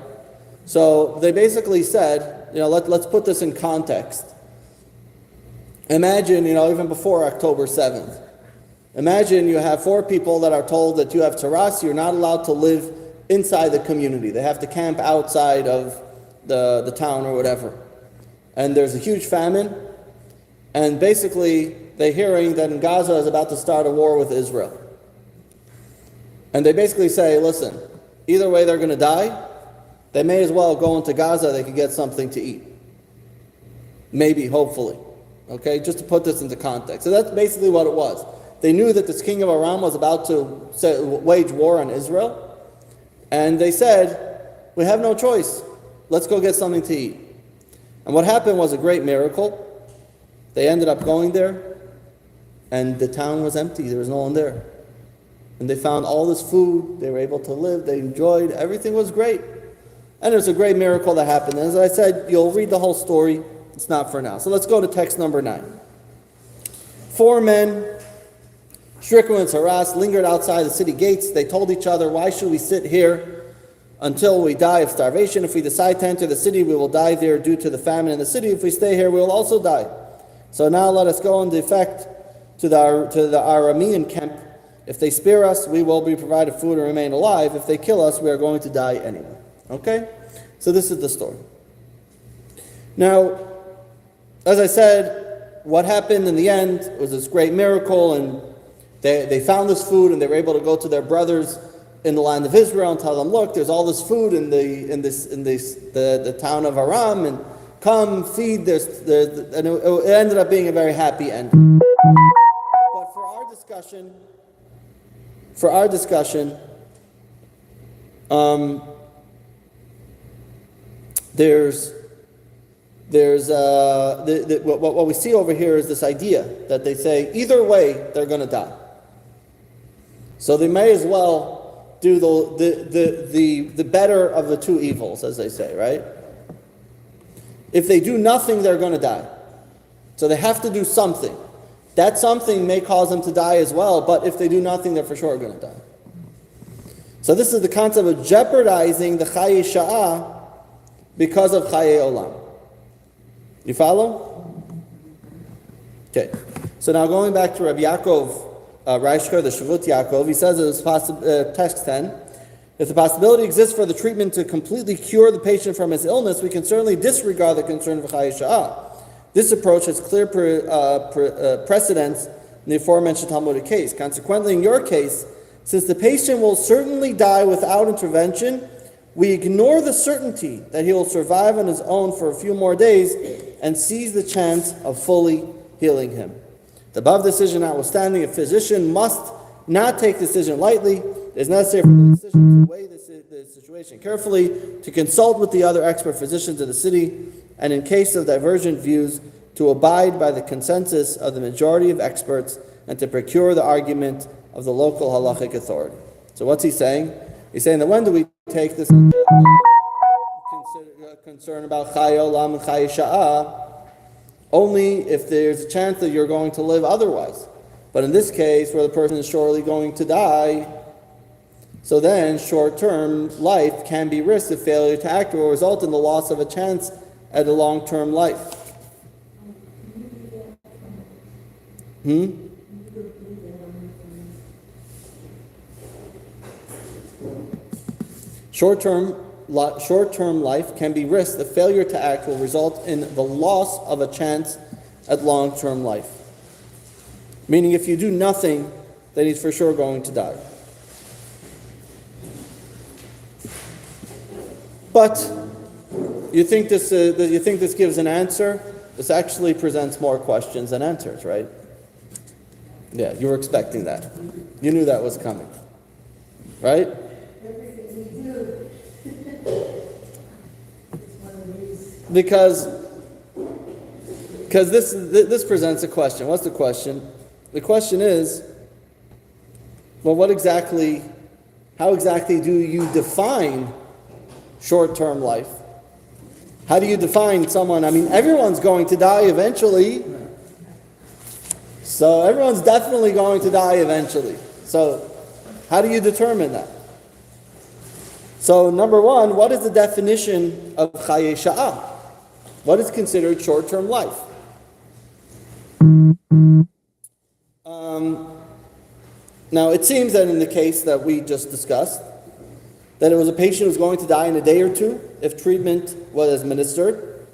So they basically said, let's put this in context. Imagine, even before October 7th, imagine you have 4 people that are told that you have tsaras, you're not allowed to live inside the community. They have to camp outside of the town or whatever. And there's a huge famine, and basically they're hearing that in Gaza is about to start a war with Israel. And they basically say, listen, either way they're going to die, they may as well go into Gaza, they could get something to eat. Maybe, hopefully. Okay, just to put this into context. So that's basically what it was. They knew that this king of Aram was about to wage war on Israel, and they said, we have no choice. Let's go get something to eat. And what happened was a great miracle. They ended up going there, and the town was empty. There was no one there. And they found all this food. They were able to live. They enjoyed. Everything was great. And it was a great miracle that happened. And as I said, you'll read the whole story. It's not for now. So let's go to text number 9. 4 men, stricken with tsaras, lingered outside the city gates. They told each other, why should we sit here until we die of starvation? If we decide to enter the city, we will die there due to the famine in the city. If we stay here, we will also die. So now let us go and defect to the Aramean camp. If they spare us, we will be provided food and remain alive. If they kill us, we are going to die anyway. Okay? So this is the story. Now, as I said, what happened in the end was this great miracle, and they found this food, and they were able to go to their brothers in the land of Israel and tell them, look, there's all this food in the town of Aram, and come feed. And it ended up being a very happy ending. But for our discussion, what we see over here is this idea that they say either way they're going to die. So they may as well do the better of the 2 evils, as they say, right? If they do nothing, they're going to die. So they have to do something. That something may cause them to die as well, but if they do nothing, they're for sure going to die. So this is the concept of jeopardizing the Chaye Sha'ah because of Chaye Olam. You follow? Okay. So now going back to Rabbi Yaakov Reischker, the Shavut Yaakov, he says in his text 10, if the possibility exists for the treatment to completely cure the patient from his illness, we can certainly disregard the concern of Chaye Sha'ah. This approach has clear precedence in the aforementioned Talmudic case. Consequently, in your case, since the patient will certainly die without intervention, we ignore the certainty that he will survive on his own for a few more days and seize the chance of fully healing him. The above decision notwithstanding, a physician must not take the decision lightly. It is necessary for the decision to weigh the situation carefully, to consult with the other expert physicians of the city, and in case of divergent views, to abide by the consensus of the majority of experts and to procure the argument of the local halachic authority. So what's he saying? He's saying that when do we take this concern about Chaye Olam and Chaye Sha'ah? Only if there's a chance that you're going to live otherwise. But in this case, where the person is surely going to die, So then, short-term life can be risked if failure to act will result in the loss of a chance at a long-term life. Short-term life can be risked if failure to act will result in the loss of a chance at long-term life. Meaning if you do nothing, then he's for sure going to die. But you think this gives an answer? This actually presents more questions than answers, right? Yeah, you were expecting that. You knew that was coming, right? Because this presents a question. What's the question? The question is, well, how exactly do you define short-term life? How do you define someone? I mean, everyone's going to die eventually. So everyone's definitely going to die eventually. So how do you determine that? So number one, what is the definition of Chaye Sha'ah? What is considered short-term life? Now it seems that in the case that we just discussed, that it was a patient who was going to die in a day or two if treatment was administered.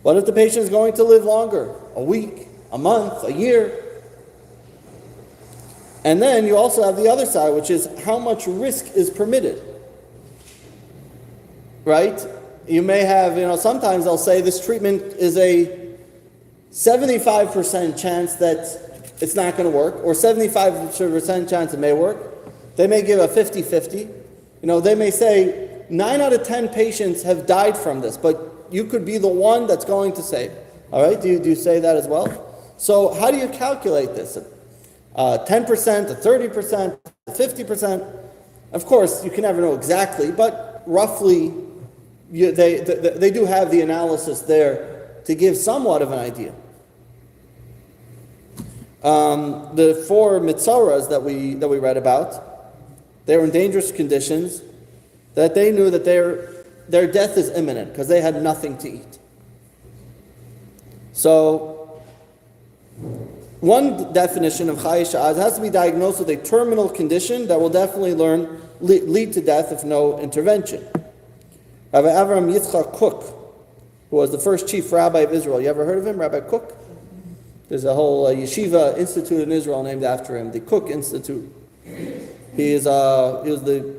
What if the patient is going to live longer? A week, a month, a year? And then you also have the other side, which is how much risk is permitted. Right? You may have, sometimes they'll say this treatment is a 75% chance that it's not going to work, or 75% chance it may work. They may give a 50-50. They may say 9 out of 10 patients have died from this, but you could be the one that's going to save. All right? Do you say that as well? So how do you calculate this? 10%, 30%, 50%? Of course, you can never know exactly, but roughly they do have the analysis there to give somewhat of an idea. The 4 mitzaras that we read about, they were in dangerous conditions, that they knew that their death is imminent because they had nothing to eat. So, one definition of Chaye Sha'ah has to be diagnosed with a terminal condition that will definitely lead to death if no intervention. Rabbi Avram Yitzchak Kook, who was the first chief rabbi of Israel. You ever heard of him, Rabbi Kook? There's a whole yeshiva institute in Israel named after him, the Kook Institute. He was the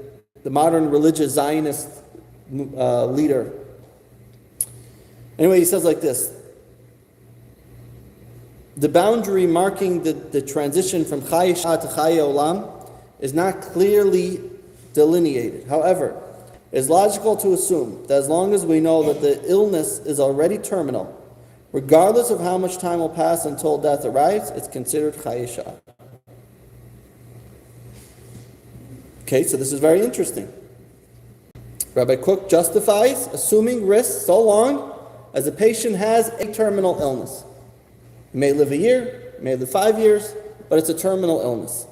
modern religious Zionist leader. Anyway, he says like this: the boundary marking the transition from Chaye Sha'ah to Chaye Olam is not clearly delineated. However, it is logical to assume that as long as we know that the illness is already terminal, regardless of how much time will pass until death arrives, it's considered Chaye Sha'ah. Okay, so this is very interesting. Rabbi Kook justifies assuming risk so long as the patient has a terminal illness. He may live a year, he may live 5 years, but it's a terminal illness.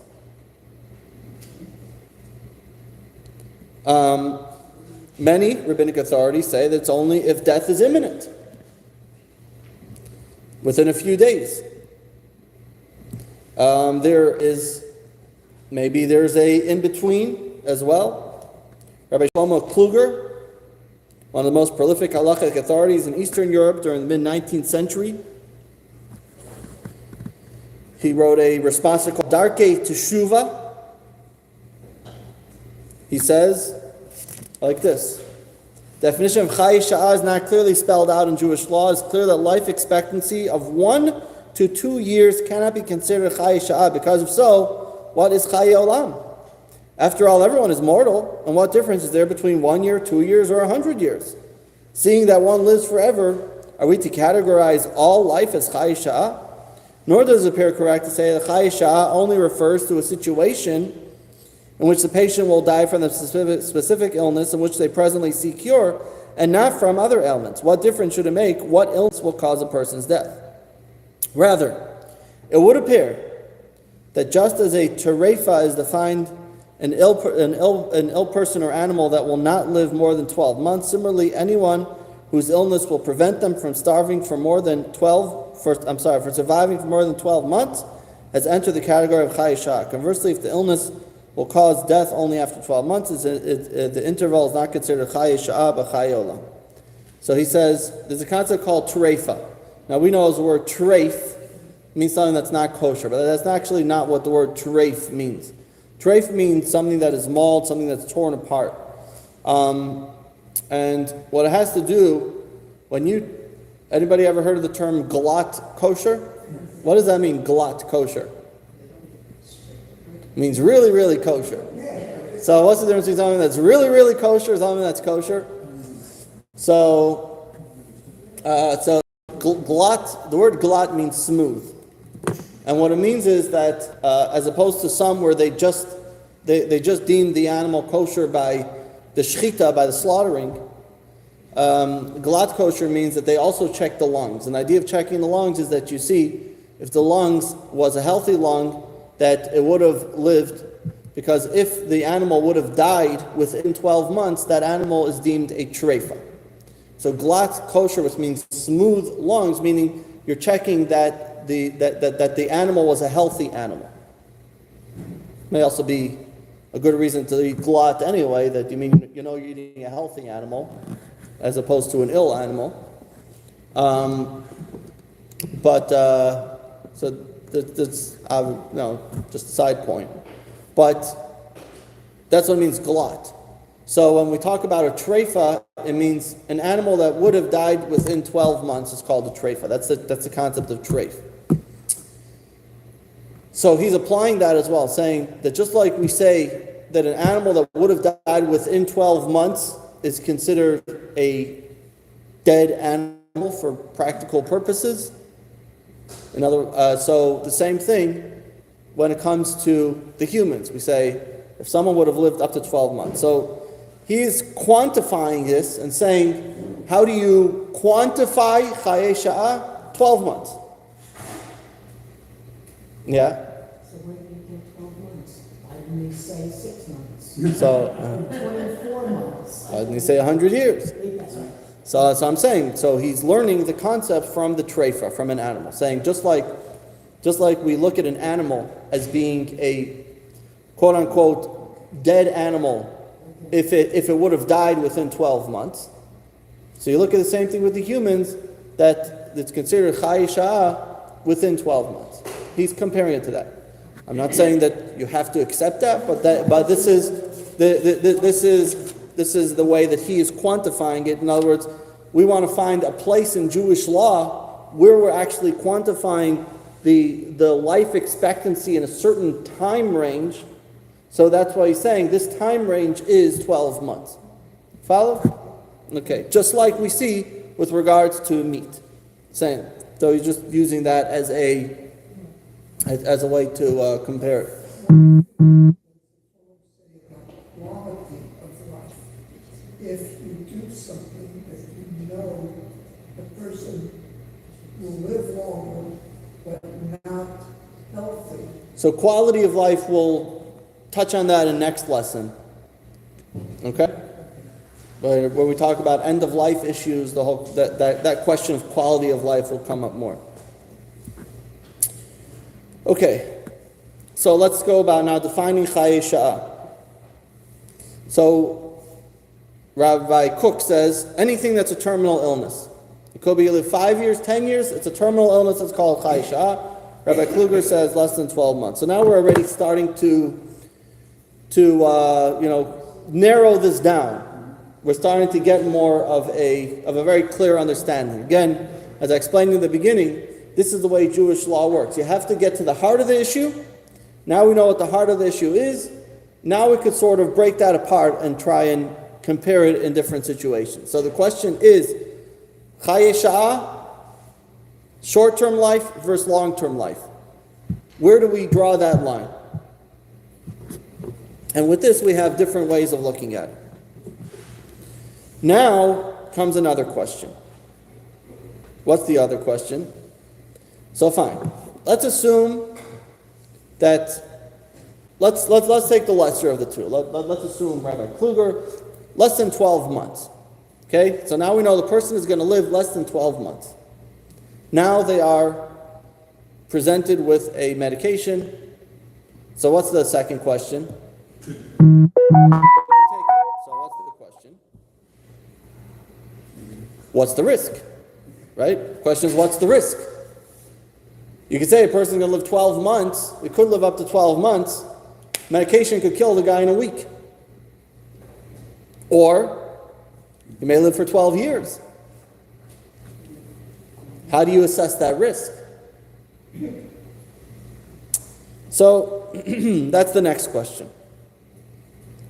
Many rabbinic authorities say that it's only if death is imminent, within a few days. There's a in-between as well. Rabbi Shlomo Kluger, one of the most prolific halachic authorities in Eastern Europe during the mid-19th century, he wrote a response called Darkei Teshuvah. He says, like this: definition of Chaye Sha'ah is not clearly spelled out in Jewish law. It's clear that life expectancy of 1 to 2 years cannot be considered Chaye Sha'ah, because if so, what is Chaye Olam? After all, everyone is mortal, and what difference is there between 1 year, 2 years, or 100 years? Seeing that one lives forever, are we to categorize all life as Chaye Sha'ah? Nor does it appear correct to say that Chaye Sha'ah only refers to a situation in which the patient will die from the specific illness in which they presently seek cure, and not from other ailments. What difference should it make what illness will cause a person's death? Rather, it would appear that just as a terefa is defined an ill person or animal that will not live more than 12 months. Similarly, anyone whose illness will prevent them from starving for for surviving for more than 12 months has entered the category of Chayei Sha'ah. Conversely, if the illness will cause death only after 12 months, the interval is not considered Chayei Sha'ah but Chayei Olam. So he says, there's a concept called treifa. Now we know as the word treif means something that's not kosher, but that's actually not what the word treif means. Treif means something that is mauled, something that's torn apart. And what it has to do, anybody ever heard of the term galat kosher? What does that mean, galat kosher? It means really, really kosher. So what's the difference between something that's really, really kosher and something that's kosher? So galat, the word galat means smooth. And what it means is that, as opposed to some where they just deemed the animal kosher by the shechita, by the slaughtering, galat kosher means that they also check the lungs. And the idea of checking the lungs is that you see if the lungs was a healthy lung, that it would have lived, because if the animal would have died within 12 months, that animal is deemed a treifa. So galat kosher, which means smooth lungs, meaning you're checking that the animal was a healthy animal. May also be a good reason to eat galat anyway, that you mean you're eating a healthy animal as opposed to an ill animal. So that's just a side point. But that's what it means galat. So when we talk about a treifa, it means an animal that would have died within 12 months is called a treifa. That's the concept of treif. So he's applying that as well, saying that just like we say that an animal that would have died within 12 months is considered a dead animal for practical purposes. So the same thing when it comes to the humans. We say if someone would have lived up to 12 months. So he's quantifying this and saying, how do you quantify Chayei Sha'ah? 12 months. Yeah? So where did you get 12 months? Why didn't he say 6 months? So, 24 months? why didn't he say 100 years? That's right. So that's what I'm saying. So he's learning the concept from the treifa, from an animal, saying just like we look at an animal as being a quote unquote dead animal if it would have died within 12 months. So you look at the same thing with the humans, that it's considered Chayei Sha'ah within 12 months. He's comparing it to that. I'm not saying that you have to accept that, but this is the way that he is quantifying it. In other words, we want to find a place in Jewish law where we're actually quantifying the life expectancy in a certain time range. So that's why he's saying this time range is 12 months. Follow? Okay. Just like we see with regards to meat. Saying. So he's just using that as a way to compare it. Quality of life. If you do something that you know the person will live longer, but not healthy. So quality of life, we'll touch on that in next lesson. Okay? But when we talk about end of life issues, the whole that question of quality of life will come up more. Okay, so let's go about now defining Chayei Sha'ah. So Rabbi Cook says anything that's a terminal illness. It could be you live 5 years, 10 years. It's a terminal illness. It's called Chayei Sha'ah. Rabbi Kluger says less than 12 months. So now we're already starting to narrow this down. We're starting to get more of a very clear understanding. Again, as I explained in the beginning, this is the way Jewish law works. You have to get to the heart of the issue. Now we know what the heart of the issue is. Now we could sort of break that apart and try and compare it in different situations. So the question is, Chayei Sha'ah, short-term life versus long-term life. Where do we draw that line? And with this, we have different ways of looking at it. Now comes another question. What's the other question? So fine. Let's assume that let's take the lesser of the two. Let's assume Rabbi Kluger, less than 12 months. Okay, so now we know the person is going to live less than 12 months. Now they are presented with a medication. So what's the second question? So what's the question? What's the risk? Right? Question is, what's the risk? You could say a person's going to live 12 months. It could live up to 12 months. Medication could kill the guy in a week. Or he may live for 12 years. How do you assess that risk? So that's the next question.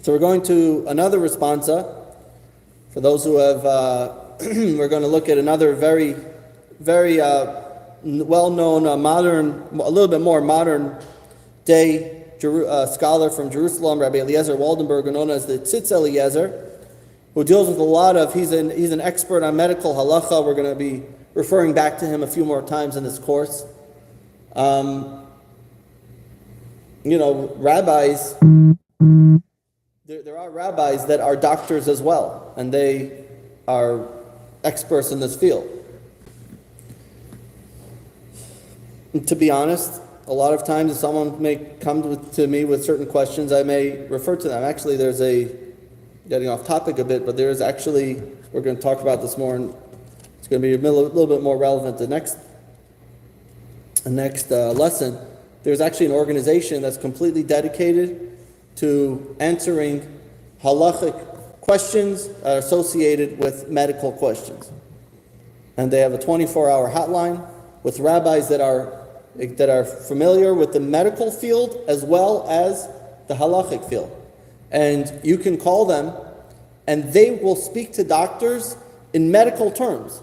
So we're going to another responsa. For those who have, we're going to look at another very, very well-known, modern, a little bit more modern day scholar from Jerusalem, Rabbi Eliezer Waldenberg, known as the Tzitz Eliezer, who deals with a lot of, he's an expert on medical halacha. We're going to be referring back to him a few more times in this course. Rabbis, there are rabbis that are doctors as well, and they are experts in this field. And to be honest, a lot of times if someone may come to me with certain questions, I may refer to them. Actually, getting off topic a bit, but there is actually, we're going to talk about this more, and it's going to be a little bit more relevant the next lesson. There's actually an organization that's completely dedicated to answering halachic questions associated with medical questions. And they have a 24-hour hotline with rabbis that are familiar with the medical field as well as the halachic field. And you can call them, and they will speak to doctors in medical terms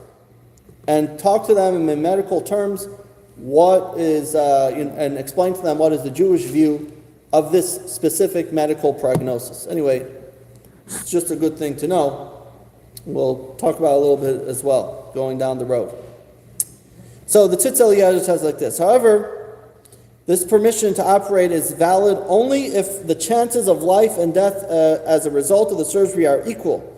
and talk to them in medical terms and explain to them what is the Jewish view of this specific medical prognosis. Anyway, it's just a good thing to know. We'll talk about it a little bit as well, going down the road. So the Tzitz Eliezer says like this: however, this permission to operate is valid only if the chances of life and death as a result of the surgery are equal,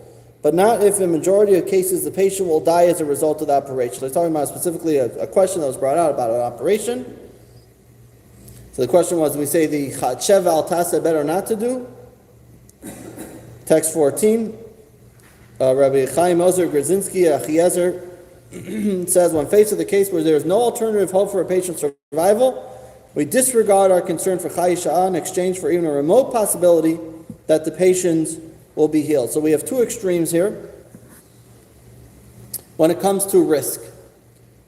but not if in majority of cases the patient will die as a result of the operation. So he's talking about specifically a question that was brought out about an operation. So the question was, we say the Chatshev al Tasa better not to do. Text 14, Rabbi Chaim Ozer Grzinski Achiezer says, when faced with a case where there is no alternative hope for a patient's survival, we disregard our concern for Chai Sha'ah in exchange for even a remote possibility that the patients will be healed. So we have two extremes here when it comes to risk.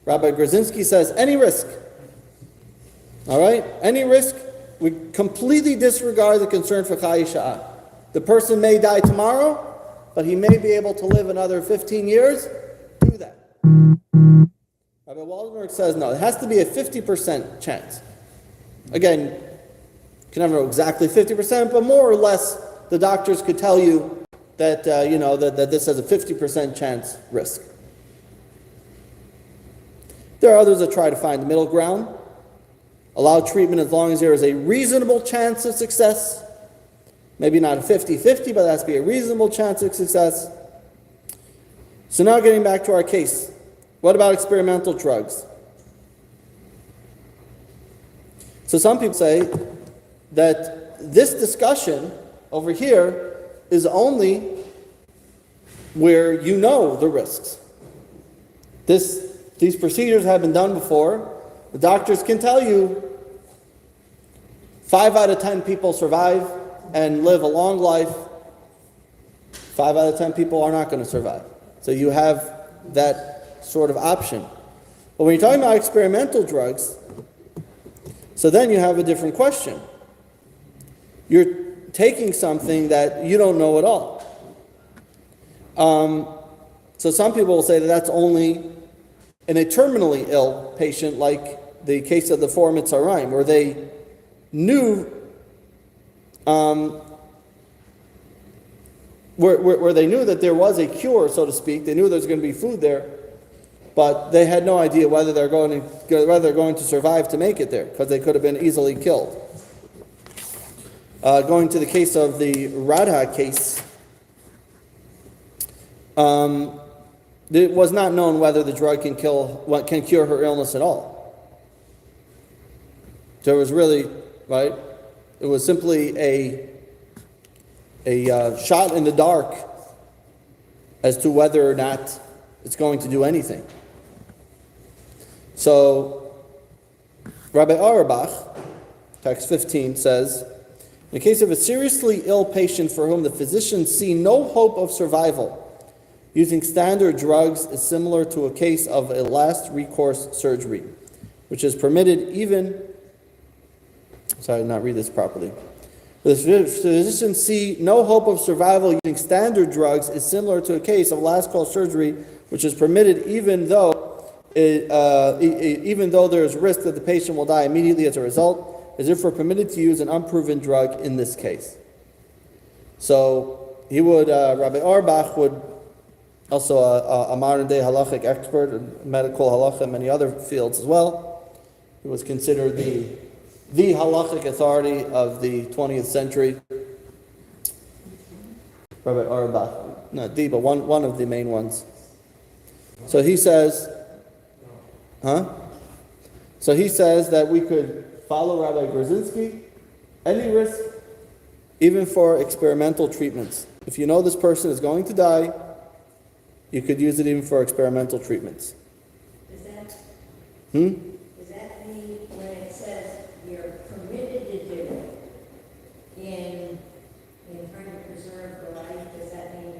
Rabbi Grzinski says any risk, all right, any risk, we completely disregard the concern for Chai Sha'ah. The person may die tomorrow, but he may be able to live another 15 years. Do that. Rabbi Waldenberg says no, it has to be a 50% chance. Again, you can never know exactly 50%, but more or less, the doctors could tell you that that this has a 50% chance risk. There are others that try to find the middle ground. Allow treatment as long as there is a reasonable chance of success. Maybe not a 50-50, but there has to be a reasonable chance of success. So now getting back to our case. What about experimental drugs? So some people say that this discussion over here is only where you know the risks. These procedures have been done before. The doctors can tell you 5 out of 10 people survive and live a long life. 5 out of 10 people are not going to survive. So you have that sort of option. But when you're talking about experimental drugs, so then you have a different question. You're taking something that you don't know at all. So some people will say that that's only in a terminally ill patient, like the case of the four Mitzarim, where they knew where they knew that there was a cure, so to speak. They knew there was going to be food there, but they had no idea whether they're going to survive to make it there, because they could have been easily killed. Going to the case of the Radha case, it was not known whether the drug can cure her illness at all. There was really, right? It was simply a shot in the dark as to whether or not it's going to do anything. So, Rabbi Auerbach, text 15, says, in the case of a seriously ill patient for whom the physicians see no hope of survival, using standard drugs is similar to a case of a last recourse surgery, which is permitted even. Sorry, I did not read this properly. The physicians see no hope of survival using standard drugs is similar to a case of last call surgery, which is permitted even though there is risk that the patient will die immediately as a result, as if we're permitted to use an unproven drug in this case. So he would, Rabbi Auerbach would, also a modern day halachic expert in medical halacha and many other fields as well. He was considered the halachic authority of the 20th century. Rabbi Auerbach, not the, but one of the main ones. So he says, So he says that we could follow Rabbi Grzinski, any risk, even for experimental treatments. If you know this person is going to die, you could use it even for experimental treatments. Does that mean when it says you're permitted to do it in trying to preserve the life, does that mean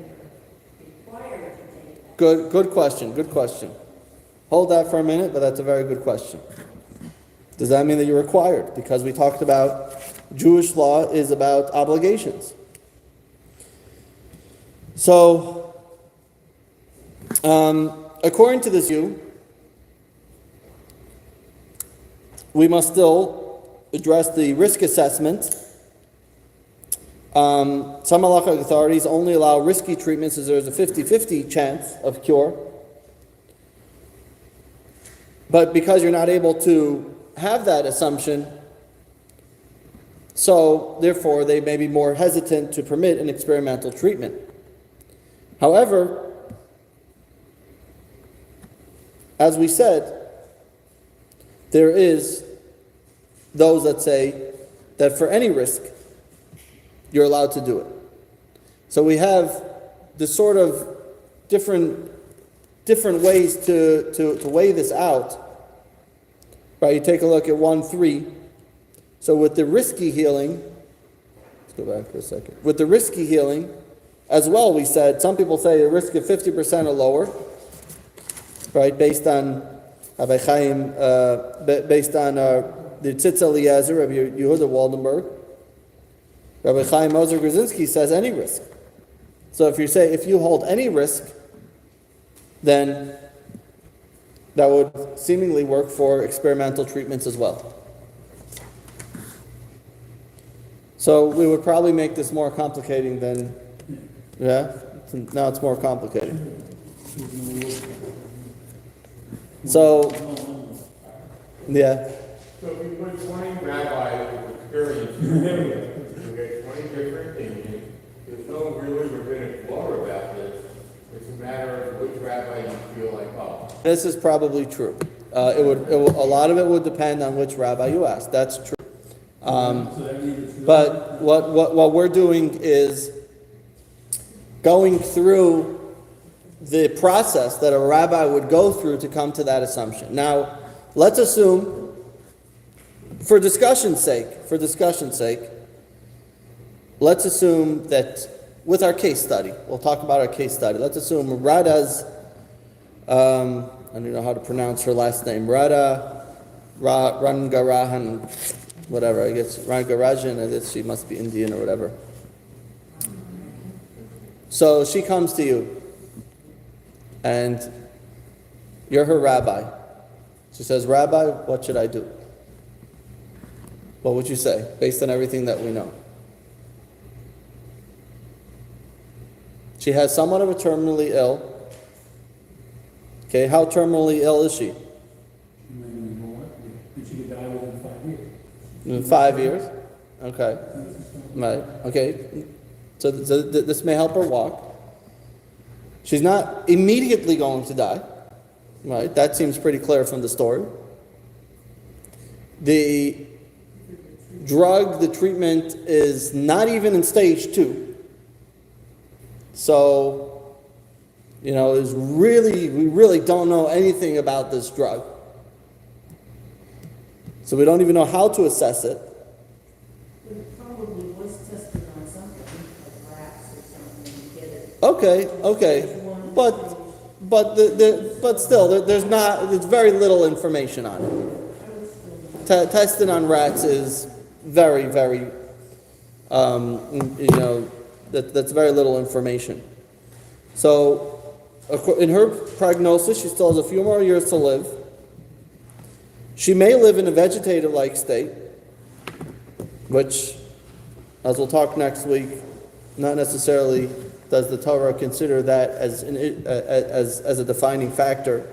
you're required to take that? Good question. Hold that for a minute, but that's a very good question. Does that mean that you're required? Because we talked about Jewish law is about obligations. So, according to this view, we must still address the risk assessment. Some halachic authorities only allow risky treatments as there's a 50-50 chance of cure. But because you're not able to have that assumption, so therefore they may be more hesitant to permit an experimental treatment. However, as we said, there is those that say that for any risk, you're allowed to do it. So we have this sort of different ways to weigh this out. Right, you take a look at 1.3. So with the risky healing, let's go back for a second. With the risky healing, as well, we said, some people say a risk of 50% or lower, right, based on Rabbi Chaim, based on the Tzitz Eliezer of Yehuda Waldenberg. Rabbi Chaim Ozer Grzinski says any risk. So if you hold any risk, then that would seemingly work for experimental treatments as well. So we would probably make this more complicating than, yeah? Now it's more complicated. So, yeah. So if you put 20 rabbis with experience, you get 20 different opinions, there's no really rabbinic law about this. It's a matter of which rabbi you feel like, oh. This is probably true. A lot of it would depend on which rabbi you ask. That's true. But what we're doing is going through the process that a rabbi would go through to come to that assumption. Now, let's assume, for discussion's sake, let's assume that with our case study, we'll talk about our case study. Let's assume Radha's, I don't know how to pronounce her last name, Radha Rangarajan, whatever, I guess Rangarajan, I guess she must be Indian or whatever. So she comes to you, and you're her rabbi. She says, Rabbi, what should I do? What would you say, based on everything that we know? She has somewhat of a terminally ill. Okay, how terminally ill is she? She could die within 5 years. In 5 years? Okay. Right, okay. So this may help her walk. She's not immediately going to die. Right, that seems pretty clear from the story. The drug, the treatment is not even in stage 2. So, we really don't know anything about this drug. So we don't even know how to assess it. It probably was tested on something, like rats or something, to get it. Okay, but still, there's very little information on it. Testing on rats is very, very, that's very little information. So, in her prognosis, she still has a few more years to live. She may live in a vegetative-like state, which, as we'll talk next week, not necessarily does the Torah consider that as a defining factor.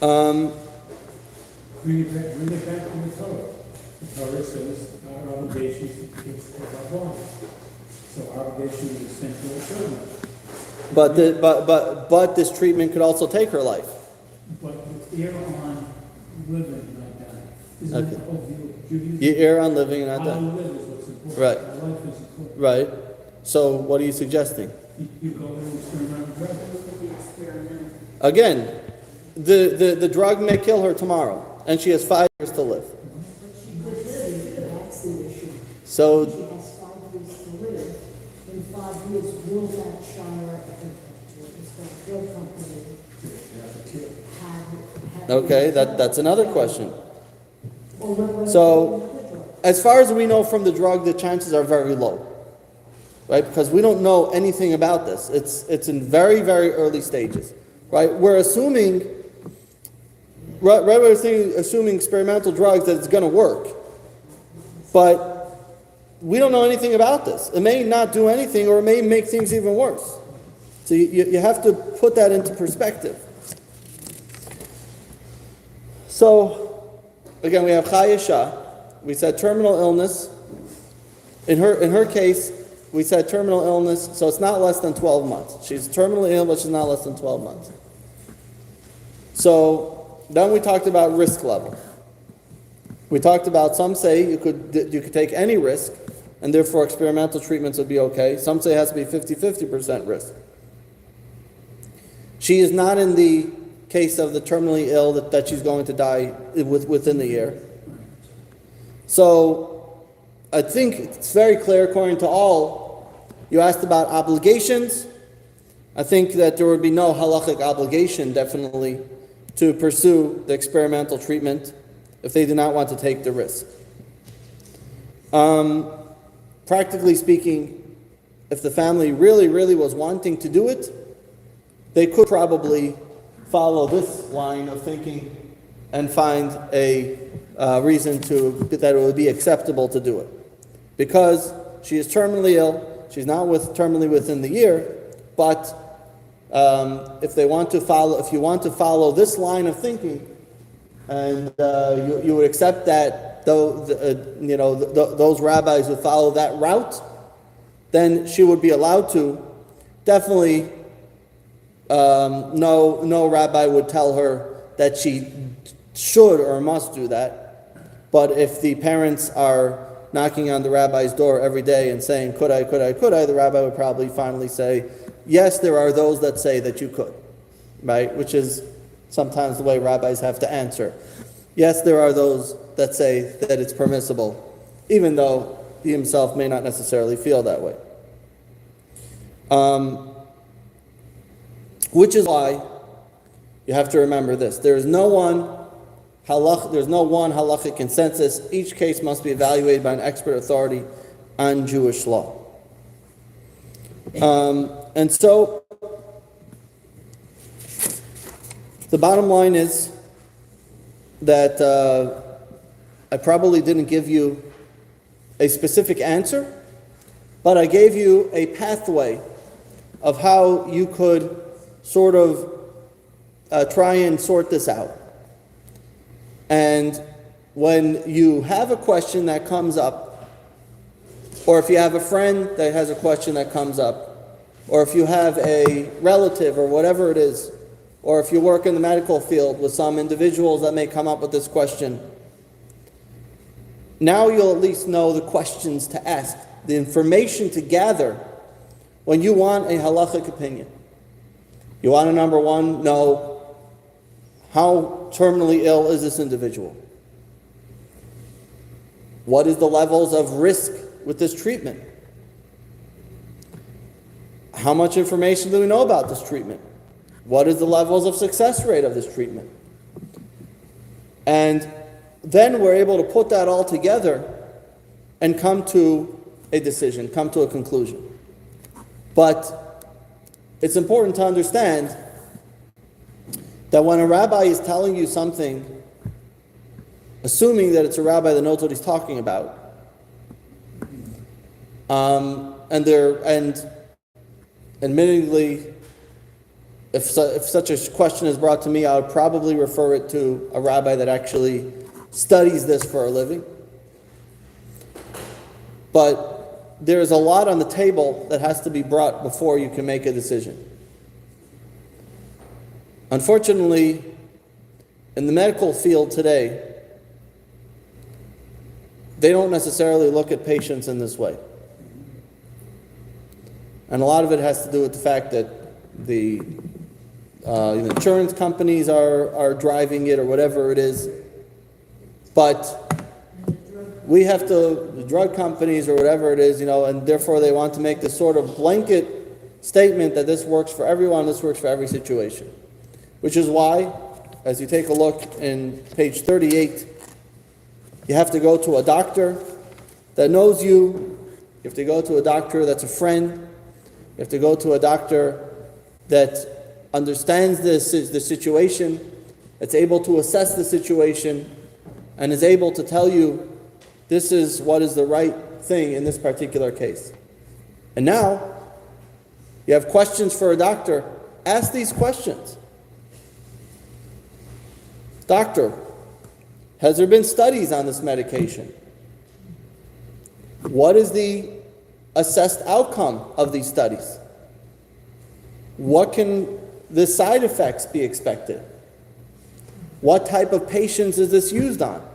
Bring it back to the Torah. The Torah says our obligation is to take care of our bodies. So our obligation is essential children. But this treatment could also take her life. But you err on living like that. Isn't that the whole view of Judaism? You err on living and not How to dying. live is what's important. Right. Our life is important. Right. So what are you suggesting? You go and experiment with drugs. Look at the experiment. Again, the drug may kill her tomorrow, and she has 5 years to live. That's the issue. So She has 5 years to live. In 5 years, will that Shire, this drug company, have okay, that's another question. or whether So, as far as we know from the drug, the chances are very low, right? Because we don't know anything about this. It's in very, very early stages, right? We're assuming, assuming experimental drugs that it's going to work, but we don't know anything about this. It may not do anything, or it may make things even worse. So you have to put that into perspective. So, again, we have Chaya Shah. We said terminal illness. In her case, we said terminal illness, so it's not less than 12 months. She's terminally ill, but she's not less than 12 months. So, then we talked about risk level. We talked about, some say you could take any risk, and therefore experimental treatments would be okay. Some say it has to be 50% risk. She is not in the case of the terminally ill that she's going to die within the year. So I think it's very clear, according to all. You asked about obligations. I think that there would be no halachic obligation, definitely, to pursue the experimental treatment if they do not want to take the risk. Practically speaking, if the family really, really was wanting to do it, they could probably follow this line of thinking and find a reason that it would be acceptable to do it. Because she is terminally ill, she's not terminally within the year, but if you want to follow this line of thinking, and you would accept that those rabbis would follow that route, then she would be allowed to. Definitely, no rabbi would tell her that she should or must do that. But if the parents are knocking on the rabbi's door every day and saying, could I, the rabbi would probably finally say, yes, there are those that say that you could, right? Which is sometimes the way rabbis have to answer. Yes, there are those that say that it's permissible, even though he himself may not necessarily feel that way. Which is why you have to remember this. There's no one halachic consensus. Each case must be evaluated by an expert authority on Jewish law. And so, the bottom line is that I probably didn't give you a specific answer, but I gave you a pathway of how you could sort of try and sort this out. And when you have a question that comes up, or if you have a friend that has a question that comes up, or if you have a relative or whatever it is, or if you work in the medical field with some individuals that may come up with this question, now you'll at least know the questions to ask, the information to gather when you want a halachic opinion. You want to, number one, know how terminally ill is this individual? What is the levels of risk with this treatment? How much information do we know about this treatment? What is the levels of success rate of this treatment? And then we're able to put that all together and come to a decision, come to a conclusion. But it's important to understand that when a rabbi is telling you something, assuming that it's a rabbi that knows what he's talking about, and admittedly, if such a question is brought to me, I would probably refer it to a rabbi that actually studies this for a living. But there's a lot on the table that has to be brought before you can make a decision. Unfortunately, in the medical field today, they don't necessarily look at patients in this way. And a lot of it has to do with the fact that the insurance companies are driving it or whatever it is. But we have to, the drug companies or whatever it is, and therefore they want to make this sort of blanket statement that this works for everyone, this works for every situation. Which is why, as you take a look in page 38, you have to go to a doctor that knows you. You have to go to a doctor that's a friend. You have to go to a doctor that understands the situation, that's able to assess the situation, and is able to tell you this is what is the right thing in this particular case. And now, you have questions for a doctor. Ask these questions. Doctor, has there been studies on this medication? What is the assessed outcome of these studies? What can the side effects be expected? What type of patients is this used on?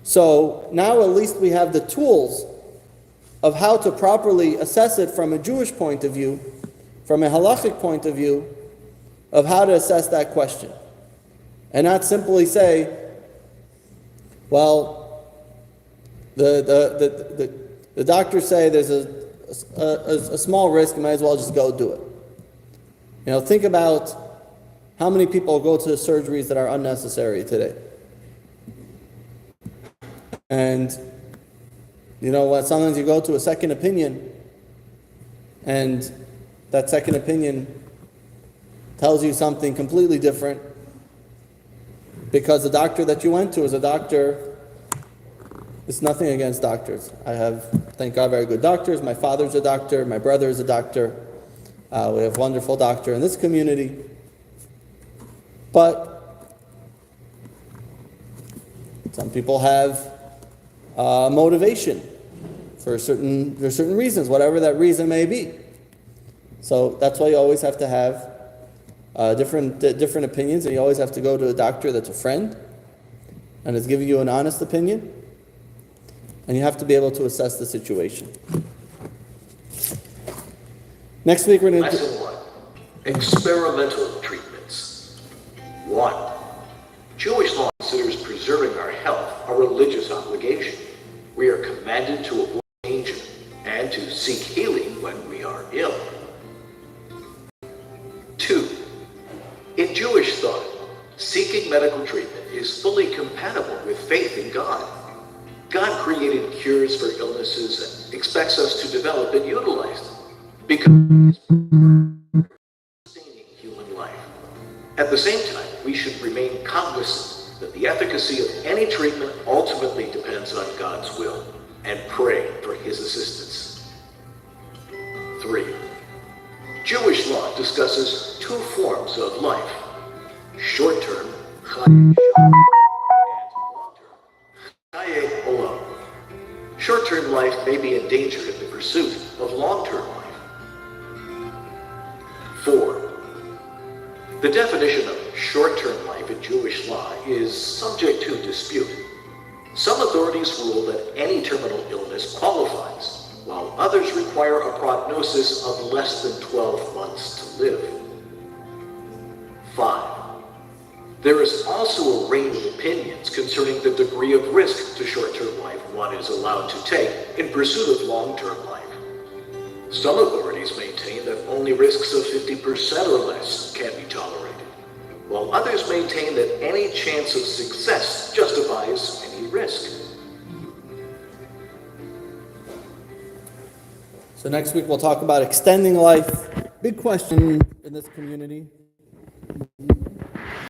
So now at least we have the tools of how to properly assess it from a Jewish point of view, from a halachic point of view, of how to assess that question. And not simply say, well, the doctors say there's a small risk, you might as well just go do it. Think about how many people go to surgeries that are unnecessary today. And, sometimes you go to a second opinion, and that second opinion tells you something completely different because the doctor that you went to is a doctor. It's nothing against doctors. I have, thank God, very good doctors. My father's a doctor. My brother is a doctor. We have a wonderful doctor in this community. But some people have motivation for certain reasons, whatever that reason may be. So that's why you always have to have different opinions, and you always have to go to a doctor that's a friend and is giving you an honest opinion, and you have to be able to assess the situation. Next week we're going to Lesson 1. Experimental treatments. 1. Jewish law considers preserving our health a religious obligation. We are commanded to avoid danger and to seek healing when we are ill. 2. In Jewish thought, seeking medical treatment is fully compatible with faith in God. God created cures for illnesses and expects us to develop and utilize them because He is sustaining human life. At the same time, we should remain cognizant that the efficacy of any treatment ultimately depends on God's will and pray for His assistance. 3. Jewish law discusses two forms of life: short-term, chayim, life may be endangered in the pursuit of long-term life. 4. The definition of short-term life in Jewish law is subject to dispute. Some authorities rule that any terminal illness qualifies, while others require a prognosis of less than 12 months to live. 5. There is also a range of opinions concerning the degree of risk to short-term life one is allowed to take in pursuit of long-term life. Some authorities maintain that only risks of 50% or less can be tolerated, while others maintain that any chance of success justifies any risk. So next week we'll talk about extending life. Big question in this community.